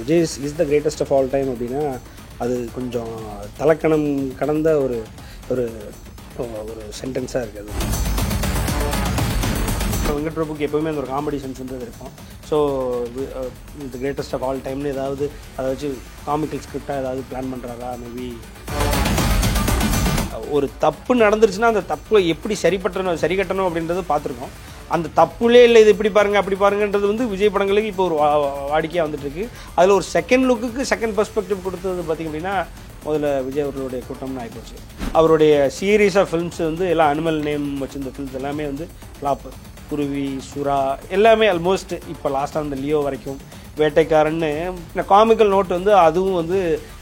Vijay is the greatest of all time அப்படின்னா அது கொஞ்சம் தலக்கணம் கடந்த ஒரு ஒரு ஒரு சென்டென்ஸாக இருக்குது. அது வெங்கட் பிரபுக்கு எப்போவுமே அந்த ஒரு காமெடி சென்ஸ்ன்றது இருக்கும். So the greatest of all டைம்னு ஏதாவது அதை வச்சு காமிக்கல் ஸ்கிரிப்டாக ஏதாவது பிளான் பண்ணுறாரா? மேபி ஒரு தப்பு நடந்துருச்சுன்னா அந்த தப்பு எப்படி சரி கட்டணும் அப்படின்றது பார்த்துருக்கோம். அந்த தப்புலே இல்லை இது இப்படி பாருங்கள் அப்படி பாருங்கன்றது வந்து விஜய் படங்களுக்கு இப்போ ஒரு வாடிக்கையாக வந்துட்டுருக்கு. அதில் ஒரு செகண்ட் லுக்குக்கு செகண்ட் பெர்ஸ்பெக்டிவ் கொடுத்தது பார்த்திங்க அப்படின்னா முதல்ல விஜய் அவர்களுடைய கூட்டம்னு ஆகிப்போச்சு. அவருடைய சீரீஸ் ஆஃப் ஃபிலிம்ஸ் வந்து எல்லாம் அனிமல் நேம் வச்சிருந்த ஃபிலிம்ஸ் எல்லாமே வந்து ஃப்ளாப்பு. குருவி, சுறா எல்லாமே ஆல்மோஸ்ட் இப்போ லாஸ்ட்டாக அந்த லியோ வரைக்கும் வேட்டைக்காரன்னு காமிக்கல் நோட் வந்து அதுவும் வந்து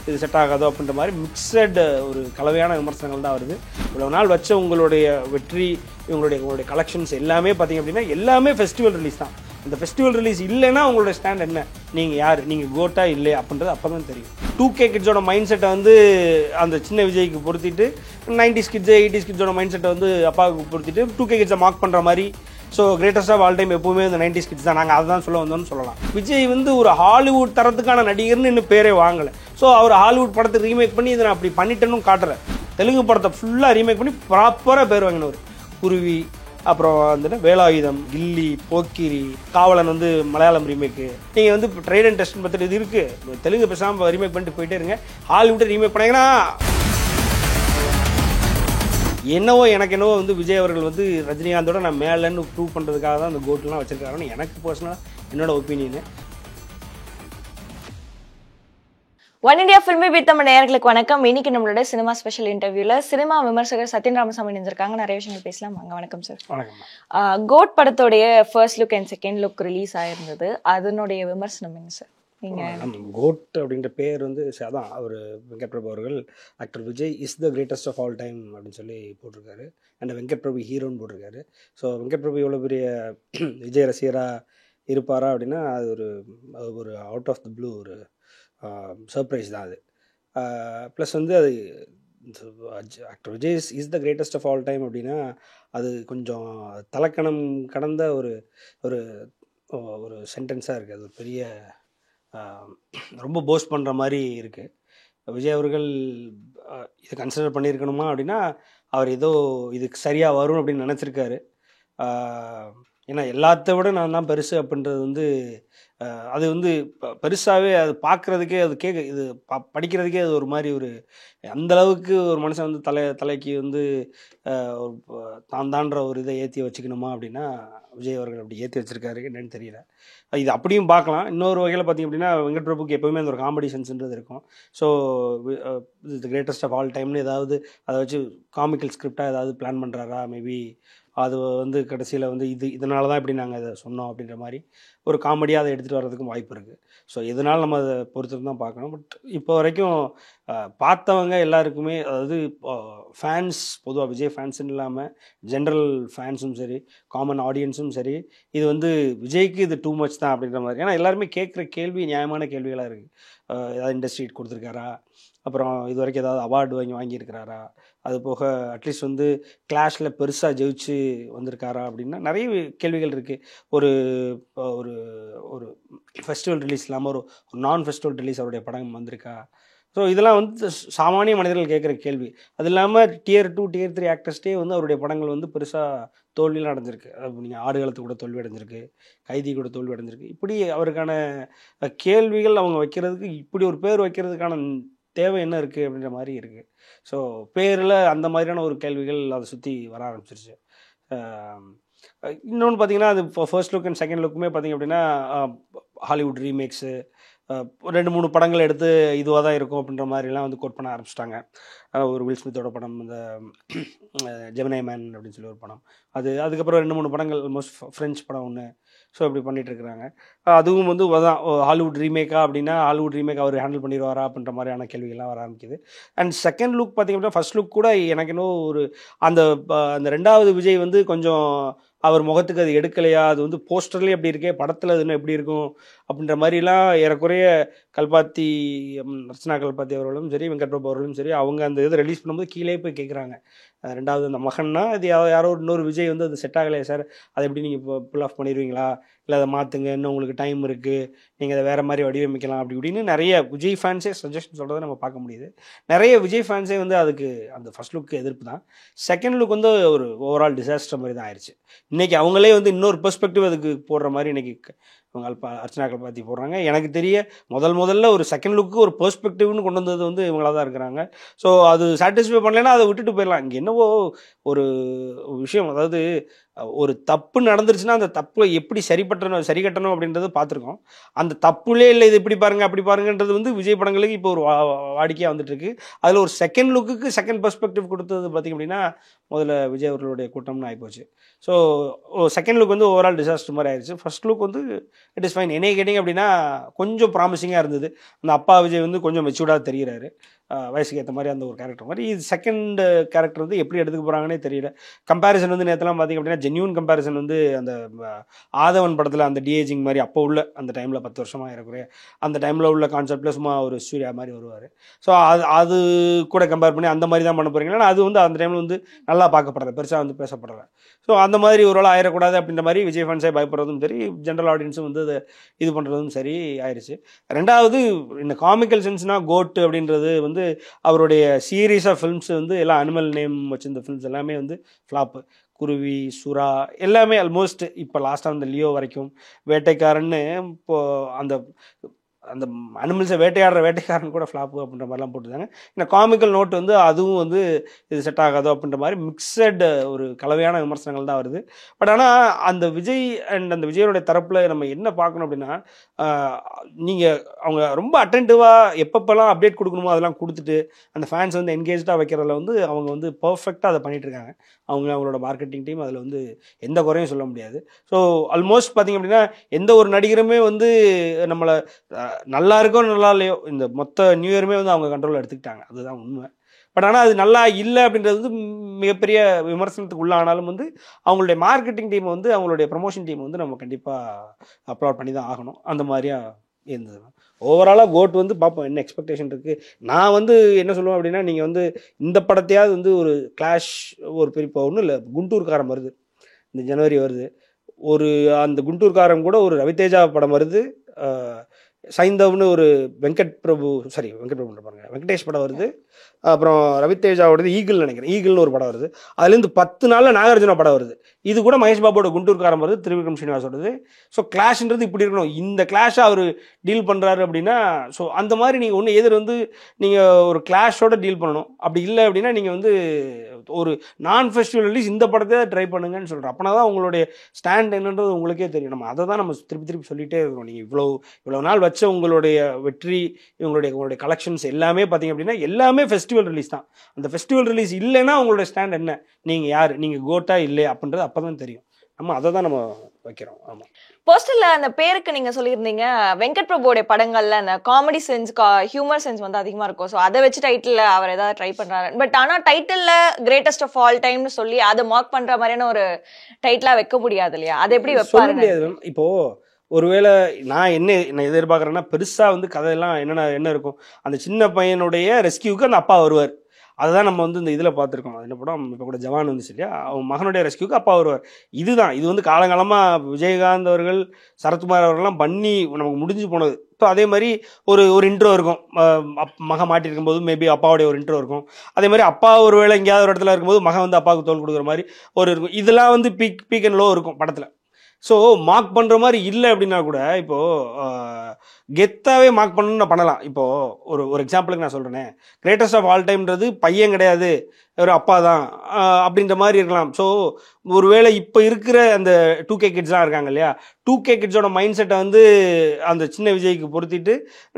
இது செட் ஆகாதோ அப்படின்ற மாதிரி மிக்சட் ஒரு கலவையான விமர்சனங்கள் தான் வருது. இவ்வளோ நாள் வச்ச உங்களுடைய வெற்றி உங்களுடைய கலெக்ஷன்ஸ் எல்லாமே பார்த்திங்க அப்படின்னா எல்லாமே ஃபெஸ்டிவல் ரிலீஸ் தான். அந்த ஃபெஸ்டிவல் ரிலீஸ் இல்லைன்னா உங்களோட ஸ்டாண்ட் என்ன, நீங்கள் யார், நீங்கள் கோட்டா இல்லை அப்படின்றது அப்போ தான் தெரியும். 2K கிட்ஸோட மைண்ட் செட்டை வந்து அந்த சின்ன விஜய்க்கு பொருத்திட்டு 90s கிட்ஸு 80s கிட்ஸோட மைண்ட் செட்டை வந்து அப்பாவுக்கு பொருத்திட்டு 2K கிட்ஸை மார்க் பண்ணுற மாதிரி. So greatest of all time எப்போவுமே இந்த 90s கிட்ஸ் தான். நாங்கள் அதை தான் சொல்ல வந்தோம்னு சொல்லலாம். விஜய் வந்து ஒரு ஹாலிவுட் தரத்துக்கான நடிகர்னு இன்னும் பேரே வாங்கலை. ஸோ அவர் ஹாலிவுட் படத்தை ரீமேக் பண்ணி இதை நான் அப்படி பண்ணிட்டேன்னு காட்டுறேன். தெலுங்கு படத்தை ஃபுல்லாக ரீமேக் பண்ணி ப்ராப்பராக பேர் வாங்கினவர். குருவி, அப்புறம் வந்துட்டு வேலாயுதம், கில்லி, போக்கிரி, காவலன் வந்து மலையாளம் ரீமேக்கு. நீங்கள் வந்து ட்ரைட் அண்ட் டெஸ்ட் பார்த்துட்டு இது இருக்குது. தெலுங்கு பேசாமல் ரீமேக் பண்ணிட்டு போயிட்டே இருங்க. ஹாலிவுட்டை ரீமேக் பண்ணீங்கன்னா எனக்கு என்னவோ வந்து விஜய் அவர்கள் வந்து ரஜினிகாந்தோட நான் மேலேன்னு ப்ரூவ் பண்ணுறதுக்காக தான் அந்த கோட்லாம் வச்சிருக்காருன்னு எனக்கு பர்சனலாக என்னோட opinion. One India Filmi Beat நம்ம நேயர்களுக்கு வணக்கம். இன்னைக்கு நம்மளோட சினிமா ஸ்பெஷல் இன்டர்வியூல சினிமா விமர்சகர் சத்யன் ராமசாமி நினைஞ்சிருக்காங்க. நிறைய விஷயங்கள் பேசலாம். வாங்க. வணக்கம் சார். வணக்கம். கோட் படத்தோடைய first look and second look release ஆயிருந்தது. அதனுடைய விமர்சனம் என்ன சார்? கோட் அப்படின்ற பேர் வந்து அதான் அவர் வெங்கட் பிரபு அவர்கள் actor Vijay is the greatest of all time அப்படின்னு சொல்லி போட்டிருக்காரு. அண்ட் வெங்கட் பிரபு ஹீரோன்னு போட்டிருக்காரு. ஸோ வெங்கட் பிரபு எவ்வளோ பெரிய விஜய் ரசிகராக இருப்பாரா அப்படின்னா அது ஒரு அவுட் ஆஃப் த ப்ளூ ஒரு சர்ப்ரைஸ் தான் அது. ப்ளஸ் வந்து அது actor Vijay is the greatest of all time அப்படின்னா அது கொஞ்சம் தலக்கணம் கடந்த ஒரு ஒரு ஒரு சென்டென்ஸாக இருக்குது. அது ஒரு பெரிய ரொம்ப போஸ்ட் பண்ணுற மாதிரி இருக்குது. விஜய் அவர்கள் இதை கன்சிடர் பண்ணியிருக்கணுமா அப்படின்னா அவர் ஏதோ இதுக்கு சரியாக வரும் அப்படின்னு நினச்சிருக்காரு. ஏன்னா எல்லாத்த விட நான் தான் பெருசு அப்படின்றது வந்து அது வந்து பெருசாகவே அது பார்க்குறதுக்கே அது இது படிக்கிறதுக்கே அது ஒரு மாதிரி ஒரு அந்தளவுக்கு ஒரு மனுஷன் வந்து தலைக்கு வந்து தான் தான்ற ஒரு இதை ஏற்றி வச்சுக்கணுமா அப்படின்னா விஜய் அவர்கள் அப்படி ஏற்றி வச்சுருக்காரு. என்னன்னு தெரியல. இது அப்படியும் பார்க்கலாம். இன்னொரு வகையில் பார்த்திங்க அப்படின்னா வெங்கட் பிரபுக்கு எப்போவுமே அந்த ஒரு காமெடி சென்ஸ்ன்றது இருக்கும். So the greatest of all டைம்னு ஏதாவது அதை வச்சு காமிக்கல் ஸ்கிரிப்டாக ஏதாவது பிளான் பண்ணுறாரா? மேபி அது வந்து கடைசியில் வந்து இதனால தான் இப்படி நாங்கள் அதை சொன்னோம் அப்படின்ற மாதிரி ஒரு காமெடியாக அதை எடுத்துகிட்டு வர்றதுக்கும் வாய்ப்பு இருக்குது. ஸோ இதனால் நம்ம அதை பொறுத்து தான் பார்க்கணும். பட் இப்போ வரைக்கும் பார்த்தவங்க எல்லாருக்குமே, அதாவது ஃபேன்ஸ் பொதுவாக விஜய் ஃபேன்ஸுன்னு இல்லாமல் ஜென்ரல் ஃபேன்ஸும் சரி காமன் ஆடியன்ஸும் சரி இது வந்து விஜய்க்கு இது டூ மச் தான் அப்படின்ற மாதிரி. ஏன்னா எல்லாருமே கேட்குற கேள்வி நியாயமான கேள்விகளாக இருக்குது. ஏதாவது இண்டஸ்ட்ரி கொடுத்துருக்காரா, அப்புறம் இது வரைக்கும் ஏதாவது அவார்டு வாங்கியிருக்கிறாரா, அது போக அட்லீஸ்ட் வந்து கிளாஷில் பெருசாக ஜெயிச்சு வந்திருக்காரா அப்படின்னா நிறைய கேள்விகள் இருக்குது. ஒரு ஒரு ஒரு ஃபெஸ்டிவல் ரிலீஸ் இல்லாமல் ஒரு நான் ஃபெஸ்டிவல் ரிலீஸ் அவருடைய படம் வந்திருக்கா? ஸோ இதெல்லாம் வந்து சாமானிய மனிதர்கள் கேட்குற கேள்வி. அது இல்லாமல் Tier 2 Tier 3 ஆக்டர்ஸ்டே வந்து அவருடைய படங்கள் வந்து பெருசாக தோல்வியெலாம் அடைஞ்சிருக்கு. நீங்கள் ஆடுகளத்து கூட தோல்வி அடைஞ்சிருக்கு, கைதி கூட தோல்வி அடைஞ்சிருக்கு. இப்படி அவருக்கான கேள்விகள் அவங்க வைக்கிறதுக்கு இப்படி ஒரு பேர் வைக்கிறதுக்கான தேவை என்ன இருக்குது அப்படின்ற மாதிரி இருக்குது. ஸோ பேரில் அந்த மாதிரியான ஒரு கேள்விகள் அதை சுற்றி வர ஆரம்பிச்சிருச்சு. இன்னொன்று பார்த்திங்கன்னா அது ஃபர்ஸ்ட் லுக் அண்ட் செகண்ட் லுக்குமே பார்த்திங்க அப்படின்னா ஹாலிவுட் ரீமேக்ஸு 2-3 படங்கள் எடுத்து இதுவாக தான் இருக்கும் அப்படின்ற மாதிரிலாம் வந்து கோட் பண்ண ஆரம்பிச்சிட்டாங்க. ஒரு வில் ஸ்மித்தோட படம் இந்த ஜெமினி மேன் அப்படின்னு சொல்லி ஒரு படம், அதுக்கப்புறம் 2-3 படங்கள் ஆல்மோஸ்ட் ஃப்ரெஞ்ச் படம் ஒன்று. ஸோ இப்படி பண்ணிகிட்ருக்குறாங்க. அதுவும் வந்து அதான் ஹாலிவுட் ரீமேக்கா அப்படின்னா ஹாலிவுட் ரீமேக் அவர் ஹேண்டில் பண்ணிடுவாரா அப்படின்ற மாதிரியான கேள்விகள்லாம் வர ஆரம்பிக்குது. அண்ட் செகண்ட் லுக் பார்த்திங்க அப்படின்னா ஃபர்ஸ்ட் லுக் கூட எனக்கு இன்னும் ஒரு அந்த ரெண்டாவது விஜய் வந்து கொஞ்சம் அவர் முகத்துக்கு அது எடுக்கலையா, அது வந்து போஸ்டர்லேயே எப்படி இருக்கே, படத்தில் அது இன்னும் எப்படி இருக்கும் அப்படின்ற மாதிரிலாம் ஏறக்குறைய கல்பாத்தி ரச்சனா கல்பாத்தி அவர்களும் சரி வெங்கட் பிரபு அவர்களும் சரி அவங்க அந்த இதை ரிலீஸ் பண்ணும்போது கீழே போய் கேட்குறாங்க. ரெண்டாவது அந்த மகன்னா இது யாரோ இன்னொரு விஜய் வந்து அது செட் ஆகலையே சார், அதை எப்படி நீங்கள் புல் ஆஃப் பண்ணிடுவீங்களா, இல்லை அதை மாற்றுங்க, இன்னும் உங்களுக்கு டைம் இருக்குது, நீங்கள் அதை வேறு மாதிரி வடிவமைக்கலாம் அப்படி இப்படின்னு நிறைய விஜய் ஃபேன்ஸே சஜஷன் சொல்கிறத நம்ம பார்க்க முடியுது. நிறைய விஜய் ஃபேன்ஸே வந்து அதுக்கு அந்த ஃபர்ஸ்ட் லுக்கு எதிர்ப்பு தான். செகண்ட் லுக் வந்து ஒரு ஓவரால் டிசாஸ்டர் மாதிரி தான் ஆயிடுச்சு. இன்றைக்கி அவங்களே வந்து இன்னொரு பெர்ஸ்பெக்டிவ் அதுக்கு போடுற மாதிரி இன்றைக்கி அவங்க அர்ச்சனா கல்பாத்தி போடுறாங்க. எனக்கு தெரிய முதல்ல ஒரு செகண்ட் லுக்கு ஒரு பெர்ஸ்பெக்டிவ்னு கொண்டு வந்தது வந்து இவங்களாக தான் இருக்கிறாங்க. ஸோ அது சாட்டிஸ்ஃபை பண்ணலைன்னா அதை விட்டுட்டு போயிடலாம். இங்கே என்னவோ ஒரு விஷயம், அதாவது ஒரு தப்பு நடந்துருச்சுன்னா அந்த தப்பை எப்படி சரி கட்டணும் அப்படின்றத பார்த்துருக்கோம். அந்த தப்புலே இல்லை இது இப்படி பாருங்க அப்படி பாருங்கன்றது வந்து விஜய் படங்களுக்கு இப்போ ஒரு வாடிக்கையாக வந்துட்டு இருக்கு. அதில் ஒரு செகண்ட் லுக்குக்கு செகண்ட் பெர்ஸ்பெக்டிவ் கொடுத்தது பார்த்திங்க அப்படின்னா முதல்ல விஜய் அவர்களுடைய கூட்டம்னு ஆகிப்போச்சு. ஸோ செகண்ட் லுக் வந்து ஓவரால் டிசாஸ்டர் மாதிரி ஆயிடுச்சு. ஃபர்ஸ்ட் லுக் வந்து இட் இஸ் ஃபைன். என்னைய கேட்டிங்க அப்படின்னா கொஞ்சம் ப்ராமிசிங்காக இருந்தது. அந்த அப்பா விஜய் வந்து கொஞ்சம் மெச்சூர்டாக தெரிகிறாரு, வயசுக்கு ஏற்ற மாதிரி அந்த ஒரு கேரக்டர் மாதிரி. இது செகண்ட் கேரக்டர் வந்து எப்படி எடுத்துக்க போகிறாங்கன்னே தெரியல. கம்பேரிசன் வந்து நேற்றுலாம் பார்த்திங்க அப்படின்னா ஜென்யூன் கம்பேரிசன் வந்து அந்த ஆதவன் படத்தில் அந்த டிஏஜிங் மாதிரி அப்போ உள்ள அந்த டைமில் 10 வருஷமாக இருக்கிற அந்த டைமில் உள்ள கான்செப்டில் சும்மா ஒரு சூர்யா மாதிரி வருவார். ஸோ அது கூட கம்பேர் பண்ணி அந்த மாதிரி தான் பண்ண போகிறீங்களா? அது வந்து அந்த டைமில் வந்து நல்லா பார்க்கப்படலை, பெருசாக வந்து பேசப்படலை. ஸோ அந்த மாதிரி ஒரு வேளை ஆயிடக்கூடாது அப்படின்ற மாதிரி விஜய் ஃபேன்ஸை பயப்படுறதும் சரி, ஜென்ரல் ஆடியன்ஸும் வந்து அதை இது பண்ணுறதும் சரி ஆயிடுச்சு. ரெண்டாவது இந்த காமிக்கல் சென்ஸ்னால் கோட் அப்படின்றது வந்து அவருடைய சீரீஸ் ஆஃப் ஃபிலிம்ஸ் வந்து எல்லாம் அனிமல் நேம் வச்சிருந்த ஃபிலிம்ஸ் எல்லாமே வந்து ஃப்ளாப்பு. குருவி, சுறா எல்லாமே ஆல்மோஸ்ட் இப்போ லாஸ்ட்டாக அந்த லியோ வரைக்கும், வேட்டைக்காரன்னு இப்போது அந்த அந்த அனிமல்ஸை வேட்டைக்காரன் கூட ஃப்ளாப்பு அப்படின்ற மாதிரிலாம் போட்டுருந்தாங்க. இந்த காமிக்கல் நோட் வந்து அதுவும் வந்து இது செட் ஆகாதோ அப்படின்ற மாதிரி மிக்சட் ஒரு கலவையான விமர்சனங்கள் தான் வருது. பட் ஆனால் அந்த விஜய் அண்ட் அந்த விஜயோடைய தரப்பில் நம்ம என்ன பார்க்கணும் அப்படின்னா, நீங்கள் அவங்க ரொம்ப அட்டென்டிவாக எப்பப்பெல்லாம் அப்டேட் கொடுக்கணுமோ அதெல்லாம் கொடுத்துட்டு அந்த ஃபேன்ஸ் வந்து என்கேஜாக வைக்கிறதுல வந்து அவங்க வந்து பர்ஃபெக்டாக அதை பண்ணிகிட்ருக்காங்க. அவங்களோட மார்க்கெட்டிங் டீம் அதில் வந்து எந்த குறையும் சொல்ல முடியாது. ஸோ ஆல்மோஸ்ட் பார்த்திங்க அப்படின்னா எந்த ஒரு நடிகருமே வந்து நம்மளை நல்லா இருக்கோ நல்லா இல்லையோ இந்த மொத்த நியூ இயருமே வந்து அவங்க கண்ட்ரோலில் எடுத்துக்கிட்டாங்க, அதுதான் உண்மை. பட் ஆனால் அது நல்லா இல்லை அப்படின்றது வந்து மிகப்பெரிய விமர்சனத்துக்கு உள்ளானாலும் வந்து அவங்களுடைய மார்க்கெட்டிங் டீம் வந்து அவங்களுடைய ப்ரமோஷன் டீம் வந்து நம்ம கண்டிப்பாக அப்லோட் பண்ணி தான் ஆகணும். அந்த மாதிரியா இருந்தது. ஓவராலாக கோட் வந்து பார்ப்போம் என்ன எக்ஸ்பெக்டேஷன் இருக்குது. நான் வந்து என்ன சொல்லுவேன் அப்படின்னா, நீங்கள் வந்து இந்த படத்தையாவது வந்து ஒரு கிளாஷ் ஒரு பெரிய ஒன்றும் இல்லை, குண்டூர்காரன் வருது இந்த ஜனவரி வருது, ஒரு அந்த குண்டூர்காரன் கூட ஒரு ரவிதேஜா படம் வருது, சைந்தவ்னு ஒரு வெங்கட் பிரபு பாருங்க வெங்கடேஷ் படம் வருது, அப்புறம் ரவிதேஜாவோடது ஈகிள் நினைக்கிறேன், ஈகிள்னு ஒரு படம் வருது. அதுலேருந்து 10 நாளில் நாகார்ஜுனா படம் வருது. இது கூட மகேஷ் பாபுவோட குண்டூர்காரன் வருது, திரிவிக்ரம் ஸ்ரீனிவாசோடது. ஸோ கிளாஷ்ன்றது இப்படி இருக்கணும். இந்த கிளாஷை அவர் டீல் பண்ணுறாரு அப்படின்னா, ஸோ அந்த மாதிரி நீங்கள் ஒன்று எதிர் வந்து நீங்கள் ஒரு கிளாஷோட டீல் பண்ணணும். அப்படி இல்லை அப்படின்னா நீங்கள் வந்து ஒரு நான் ஃபெஸ்டிவல் ரிலீஸ் இந்த படத்தை ட்ரை பண்ணுங்கன்னு சொல்கிறேன். அப்போனா தான் உங்களுடைய ஸ்டாண்ட் என்னன்றது உங்களுக்கே தெரியும். நம்ம அதை தான் நம்ம திருப்பி சொல்லிகிட்டே இருக்கிறோம். நீங்கள் இவ்வளோ நாள் வச்ச உங்களுடைய வெற்றி, உங்களுடைய கலெக்ஷன்ஸ் எல்லாமே பார்த்தீங்க அப்படின்னா எல்லாமே ஃபெஸ்டிவல் ரிலீஸ் தான். அந்த ஃபெஸ்டிவல் ரிலீஸ் இல்லைன்னா உங்களுடைய ஸ்டாண்ட் என்ன, நீங்கள் யார், நீங்கள் கோட்டா இல்லையா அப்படின்றது அப்போ தான் தெரியும். நம்ம அதை தான் நம்ம வைக்கிறோம். ஆமாம், போஸ்டர்ல அந்த பேருக்கு நீங்க சொல்லியிருந்தீங்க வெங்கட் பிரபுவோட படங்கள்ல அந்த காமெடி சென்ஸ், ஹியூமர் சென்ஸ் வந்து அதிகமா இருக்கும். ஸோ அதை வச்சு டைட்டில் அவர் ஏதாவது ட்ரை பண்றாரு. பட் ஆனா டைட்டில்ல கிரேட்டஸ்ட் ஆஃப் ஆல் டைம்னு சொல்லி அதை மார்க் பண்ற மாதிரியான ஒரு டைட்டிலா வைக்க முடியாது இல்லையா? அதை எப்படி வைப்பாரு? முடியாது. இப்போ ஒருவேளை நான் என்ன எதிர்பார்க்குறேன்னா, பெருசாக வந்து கதையெல்லாம் என்ன இருக்கும், அந்த சின்ன பையனுடைய ரெஸ்கியூக்கு அந்த அப்பா வருவார். அதுதான் நம்ம வந்து இந்த இதில் பார்த்துருக்கோம். அது என்ன படம் இப்போ கூட ஜவான் வந்துச்சு இல்லையா, அவன் மகனுடைய ரெஸ்கியூக்கு அப்பா வருவார். இது வந்து காலங்காலமாக விஜயகாந்த் அவர்கள், சரத்குமார் அவர்கள்லாம் பண்ணி நமக்கு முடிஞ்சு போனது. ஸோ அதே மாதிரி ஒரு இன்ட்ரோ இருக்கும், மகன் மாட்டிருக்கும் போது மேபி அப்பாவுடைய ஒரு இன்ட்ரோ இருக்கும். அதே மாதிரி அப்பா ஒரு வேளை எங்கேயாவது ஒரு இடத்துல இருக்கும்போது மகன் வந்து அப்பாவுக்கு தோல் கொடுக்குற மாதிரி ஒரு இருக்கும். இதெல்லாம் வந்து பீக் அண்ட் லோ இருக்கும் படத்தில். ஸோ மார்க் பண்ணுற மாதிரி இல்லை அப்படின்னா கூட இப்போது கெத்தாகவே மார்க் பண்ணணும்னு பண்ணலாம். இப்போது ஒரு எக்ஸாம்பிளுக்கு நான் சொல்கிறேன், கிரேட்டஸ்ட் ஆஃப் ஆல் டைம்ன்றது பையன் கிடையாது, ஒரு அப்பா தான் அப்படின்ற மாதிரி இருக்கலாம். ஸோ ஒருவேளை இப்போ இருக்கிற அந்த 2K கிட்ஸ்லாம் இருக்காங்க இல்லையா, 2K கிட்ஸோட மைண்ட் செட்டை வந்து அந்த சின்ன விஜய்க்கு பொருத்திட்டு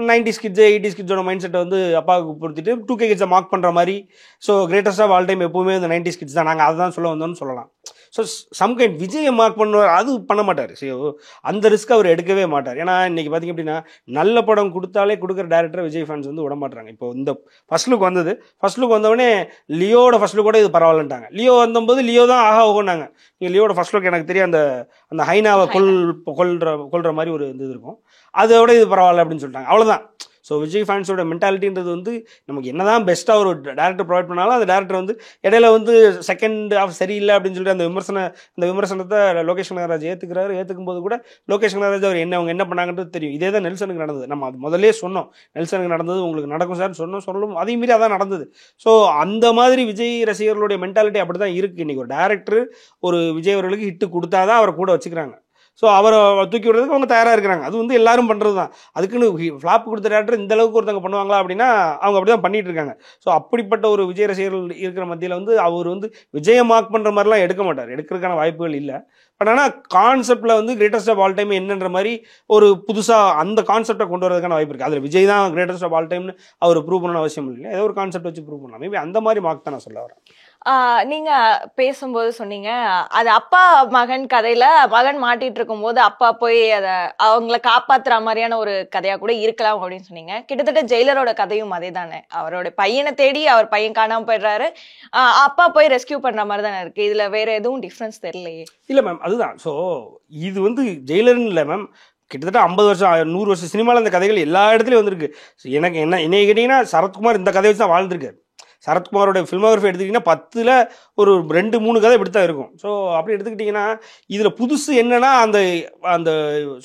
90s கிட்ஸு 80s கிட்ஸோட மைண்ட் செட்டை வந்து அப்பாவுக்கு பொருத்திட்டு 2K கிட்ஸை மார்க் பண்ணுற மாதிரி. So greatest of all time எப்போவுமே இந்த 90s கிட்ஸ் தான், நாங்கள் அதை தான் சொல்ல வந்தோம்னு சொல்லலாம். ஸோ சம்கைண்ட் விஜயை மார்க் பண்ணுவார், அது பண்ண மாட்டார். ஸோ அந்த ரிஸ்க் அவர் எடுக்கவே மாட்டார். ஏன்னா இன்றைக்கி பார்த்திங்க அப்படின்னா நல்ல படம் கொடுத்தாலே கொடுக்குற டேரக்டரை விஜய் ஃபேன்ஸ் வந்து விட மாட்டாங்க. இப்போ இந்த ஃபர்ஸ்ட் லுக் வந்தவொடனே லியோட ஃபர்ஸ்ட் லுக் கூட இது பரவாயில்லன்ட்டாங்க. லியோ வந்தபோது லியோ தான் ஆகா ஓகோன்னாங்க. நீங்கள் லியோட ஃபர்ஸ்ட் லுக் எனக்கு தெரியும், அந்த ஹைனாவை கொல்ற மாதிரி ஒரு இது இருக்கும், அதோட இது பரவாயில்ல அப்படின்னு சொல்லிட்டாங்க, அவ்வளோதான். ஸோ விஜய் ஃபேன்ஸோட மென்டாலிட்டின்றது வந்து நமக்கு என்ன தான் பெஸ்ட்டாக ஒரு டேரக்டர் ப்ரொவைட் பண்ணாலும் அந்த டேரக்டர் வந்து இடையில வந்து செகண்ட் ஹாஃப் சரியில்லை அப்படின்னு சொல்லிட்டு அந்த விமர்சனத்தை லோகேஷ் கனகராஜ் ஏற்றுக்கும் போது கூட லோகேஷ் கனகராஜ் அவர் அவங்க என்ன பண்ணாங்கன்றது தெரியும். இதே தான் நெல்சனுக்கு நடந்தது. நம்ம அது முதல்லே சொன்னோம், நெல்சனுக்கு நடந்தது உங்களுக்கு நடக்கும் சார் சொல்லும் அதே மீறி அதான் நடந்தது. ஸோ அந்த மாதிரி விஜய் ரசிகர்களுடைய மென்டாலிட்டி அப்படி தான் இருக்குது. இன்றைக்கி ஒரு டேரக்டர் ஒரு விஜய் அவர்களுக்கு ஹிட்டு கொடுத்தா தான் அவரை கூட வச்சுக்கிறாங்க. ஸோ அவரை தூக்கி விடுறதுக்கு அவங்க தயாராக இருக்கிறாங்க. அது வந்து எல்லாரும் பண்ணுறது தான். அதுக்குன்னு ஃப்ளாப் கொடுத்த டேரக்டர் இந்த அளவுக்கு ஒருத்தவங்க பண்ணுவாங்களா அப்படின்னா அவங்க அப்படி தான் பண்ணிட்டு இருக்காங்க. ஸோ அப்படிப்பட்ட ஒரு விஜய் ரசிகர்கள் இருக்கிற மத்தியில் வந்து அவர் வந்து விஜயை மார்க் பண்ணுற மாதிரிலாம் எடுக்க மாட்டார், எடுக்கிறதுக்கான வாய்ப்புகள் இல்லை. பட் ஆனால் கான்செப்டில் வந்து கிரேட்டஸ்ட் ஆஃப் ஆல் டைம் என்னன்ற மாதிரி ஒரு புதுசாக அந்த கான்செப்டை கொண்டு வரதுக்கான வாய்ப்பு இருக்குது. அதில் விஜய் தான் கிரேட்டஸ்ட் ஆஃப் ஆல் டைம்னு அவர் ப்ரூவ் பண்ணணும் அவசியம் இல்லை. ஏதோ ஒரு கான்செப்ட் வச்சு ப்ரூவ் பண்ணலாம். மேபி அந்த மாதிரி மார்க் தான் நான் சொல்ல வரேன். நீங்க பேசும்போது சொன்னீங்க அது அப்பா மகன் கதையில மகன் மாட்டிட்டு இருக்கும் போது அப்பா போய் அதை அவங்கள காப்பாத்துற மாதிரியான ஒரு கதையா கூட இருக்கலாம் அப்படின்னு சொன்னீங்க. கிட்டத்தட்ட ஜெயிலரோட கதையும் அதே தானே. அவரோட பையனை தேடி அவர் பையன் காணாம போயிடுறாரு, அப்பா போய் ரெஸ்கியூ பண்ற மாதிரி தானே இருக்கு. இதுல வேற எதுவும் டிஃபரன்ஸ் தெரியலையே. இல்லை மேம், அதுதான். ஸோ இது வந்து ஜெயிலர்னு இல்லை மேம், கிட்டத்தட்ட 50 வருஷம் 100 வருஷம் சினிமாவில் அந்த கதைகள் எல்லா இடத்துலையும் வந்திருக்கு. எனக்கு என்னை கேட்டிங்கன்னா சரத்குமார் இந்த கதையை வச்சு தான் வாழ்ந்துருக்காரு. சரத்குமாரோட ஃபில்மோகிராஃபி எடுத்துக்கிட்டிங்கன்னா 10ல் ஒரு 2-3 கதை இப்படி தான் இருக்கும். ஸோ அப்படி எடுத்துக்கிட்டிங்கன்னா இதில் புதுசு என்னென்னா அந்த